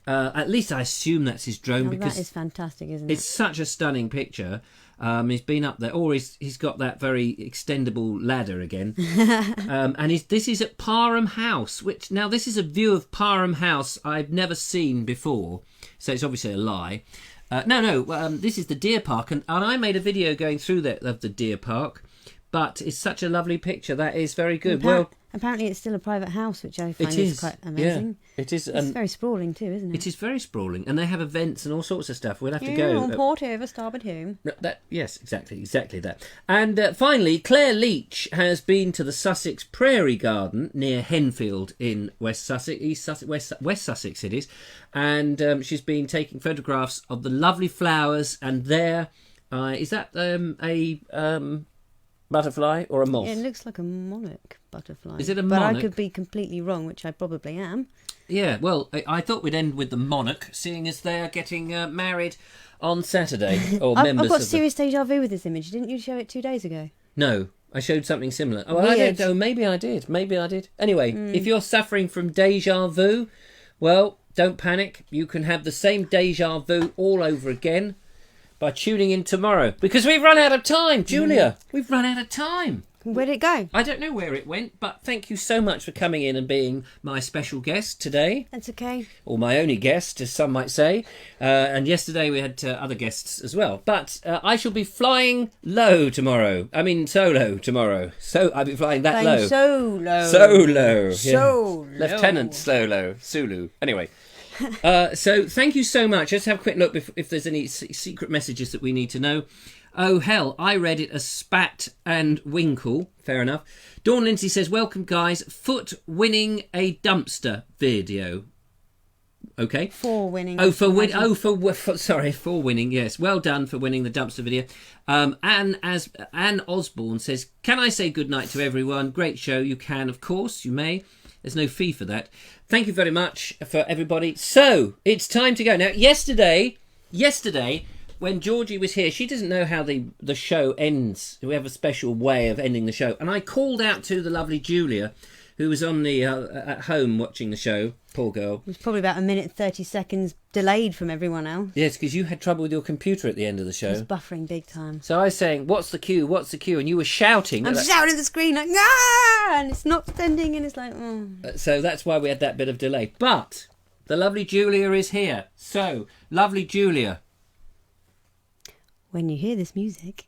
Speaker 1: At least I assume that's his drone because
Speaker 2: that is fantastic, isn't it?
Speaker 1: It's such a stunning picture. He's been up there, or he's got that very extendable ladder again. And this is at Parham House, which now this is a view of Parham House I've never seen before. So it's obviously a lie. This is the deer park, and I made a video going through of the deer park, but it's such a lovely picture. That is very good.
Speaker 2: Apparently it's still a private house, which I find is quite amazing.
Speaker 1: Yeah, it is.
Speaker 2: It's very sprawling too, isn't it?
Speaker 1: It is very sprawling, and they have events and all sorts of stuff. We'll have to go.
Speaker 2: On port over, starboard home.
Speaker 1: Yes, exactly that. And finally, Claire Leach has been to the Sussex Prairie Garden near Henfield in West Sussex, West Sussex it is, and she's been taking photographs of the lovely flowers. And there, is that a butterfly or a moth?
Speaker 2: Yeah, it looks like a monarch butterfly.
Speaker 1: Is it a
Speaker 2: monarch? But
Speaker 1: monarch?
Speaker 2: I could be completely wrong, which I probably am.
Speaker 1: Yeah, well, I thought we'd end with the monarch, seeing as they are getting married on Saturday. Or
Speaker 2: I've got serious deja vu with this image. Didn't you show it 2 days ago?
Speaker 1: No, I showed something similar. Oh,
Speaker 2: Weird.
Speaker 1: I don't know. Maybe I did. Anyway, if you're suffering from deja vu, well, don't panic. You can have the same deja vu all over again by tuning in tomorrow, because we've run out of time, Julia. We've run out of time.
Speaker 2: Where did it go?
Speaker 1: I don't know where it went, but thank you so much for coming in and being my special guest today.
Speaker 2: That's okay.
Speaker 1: Or my only guest, as some might say. And yesterday we had other guests as well. But I shall be flying low tomorrow. I mean solo tomorrow. So I'll be flying that low.
Speaker 2: Solo.
Speaker 1: Solo.
Speaker 2: Solo.
Speaker 1: Yeah. Lieutenant Solo. Sulu. Anyway. So thank you so much. Let's have a quick look if there's any secret messages that we need to know. Oh, hell, I read it as spat and winkle. Fair enough. Dawn Lindsay says, welcome, guys. Foot winning a dumpster video. Okay.
Speaker 2: For winning.
Speaker 1: Oh, for winning. Yes, well done for winning the dumpster video. Anne Osborne says, can I say good night to everyone? Great show. You can, of course. You may. There's no fee for that. Thank you very much for everybody. So it's time to go now. Yesterday, when Georgie was here, she doesn't know how the show ends. We have a special way of ending the show. And I called out to the lovely Julia, who was on the at home watching the show. Poor girl.
Speaker 2: It was probably about 1 minute 30 seconds delayed from everyone else.
Speaker 1: Yes, because you had trouble with your computer at the end of the show.
Speaker 2: It was buffering big time.
Speaker 1: So I was saying, what's the queue? What's the queue? And you were shouting.
Speaker 2: I'm shouting at the screen like, ah! And it's not sending, and it's like, oh.
Speaker 1: So that's why we had that bit of delay. But the lovely Julia is here. So, lovely Julia.
Speaker 2: When you hear this music,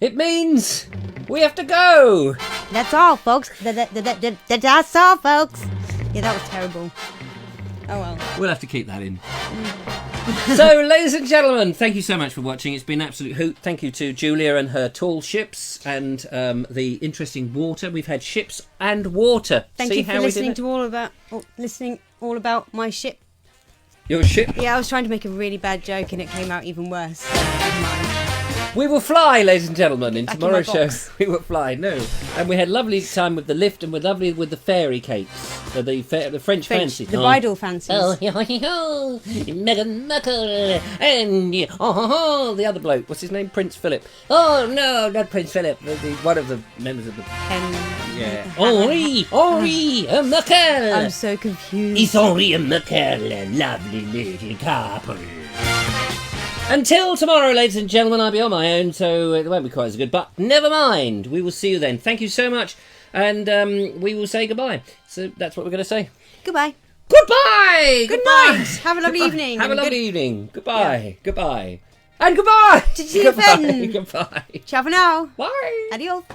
Speaker 1: it means we have to go.
Speaker 2: that's all, folks. That's all, folks. Yeah, that was terrible. Oh well.
Speaker 1: We'll have to keep that in. So, ladies and gentlemen, thank you so much for watching. It's been an absolute hoot. Thank you to Julia and her tall ships and the interesting water. We've had ships and water.
Speaker 2: Thank you for listening all about my ship.
Speaker 1: Your ship?
Speaker 2: Yeah, I was trying to make a really bad joke and it came out even worse.
Speaker 1: We will fly, ladies and gentlemen, in
Speaker 2: Back in
Speaker 1: tomorrow's
Speaker 2: my
Speaker 1: show.
Speaker 2: box.
Speaker 1: We will fly, no. And we had lovely time with the lift and we're lovely with the fairy cakes. The French fancy.
Speaker 2: The bridal fancies.
Speaker 4: Oh, Meghan Markle, and
Speaker 1: The other bloke, what's his name? Prince Philip. Oh, no, not Prince Philip. One of the members of the... Yeah. Henri Markle.
Speaker 2: I'm so confused.
Speaker 1: It's Henri Markle, a lovely little couple. Until tomorrow, ladies and gentlemen, I'll be on my own, so it won't be quite as good. But never mind. We will see you then. Thank you so much. And we will say goodbye. So that's what we're going to say.
Speaker 2: Goodbye.
Speaker 1: Goodbye!
Speaker 2: Good
Speaker 1: Goodbye.
Speaker 2: night. Have a lovely evening.
Speaker 1: Have a lovely evening. Goodbye. Yeah. Goodbye. And goodbye!
Speaker 2: Goodbye.
Speaker 1: Goodbye.
Speaker 2: Ciao for now.
Speaker 1: Bye.
Speaker 2: Adios.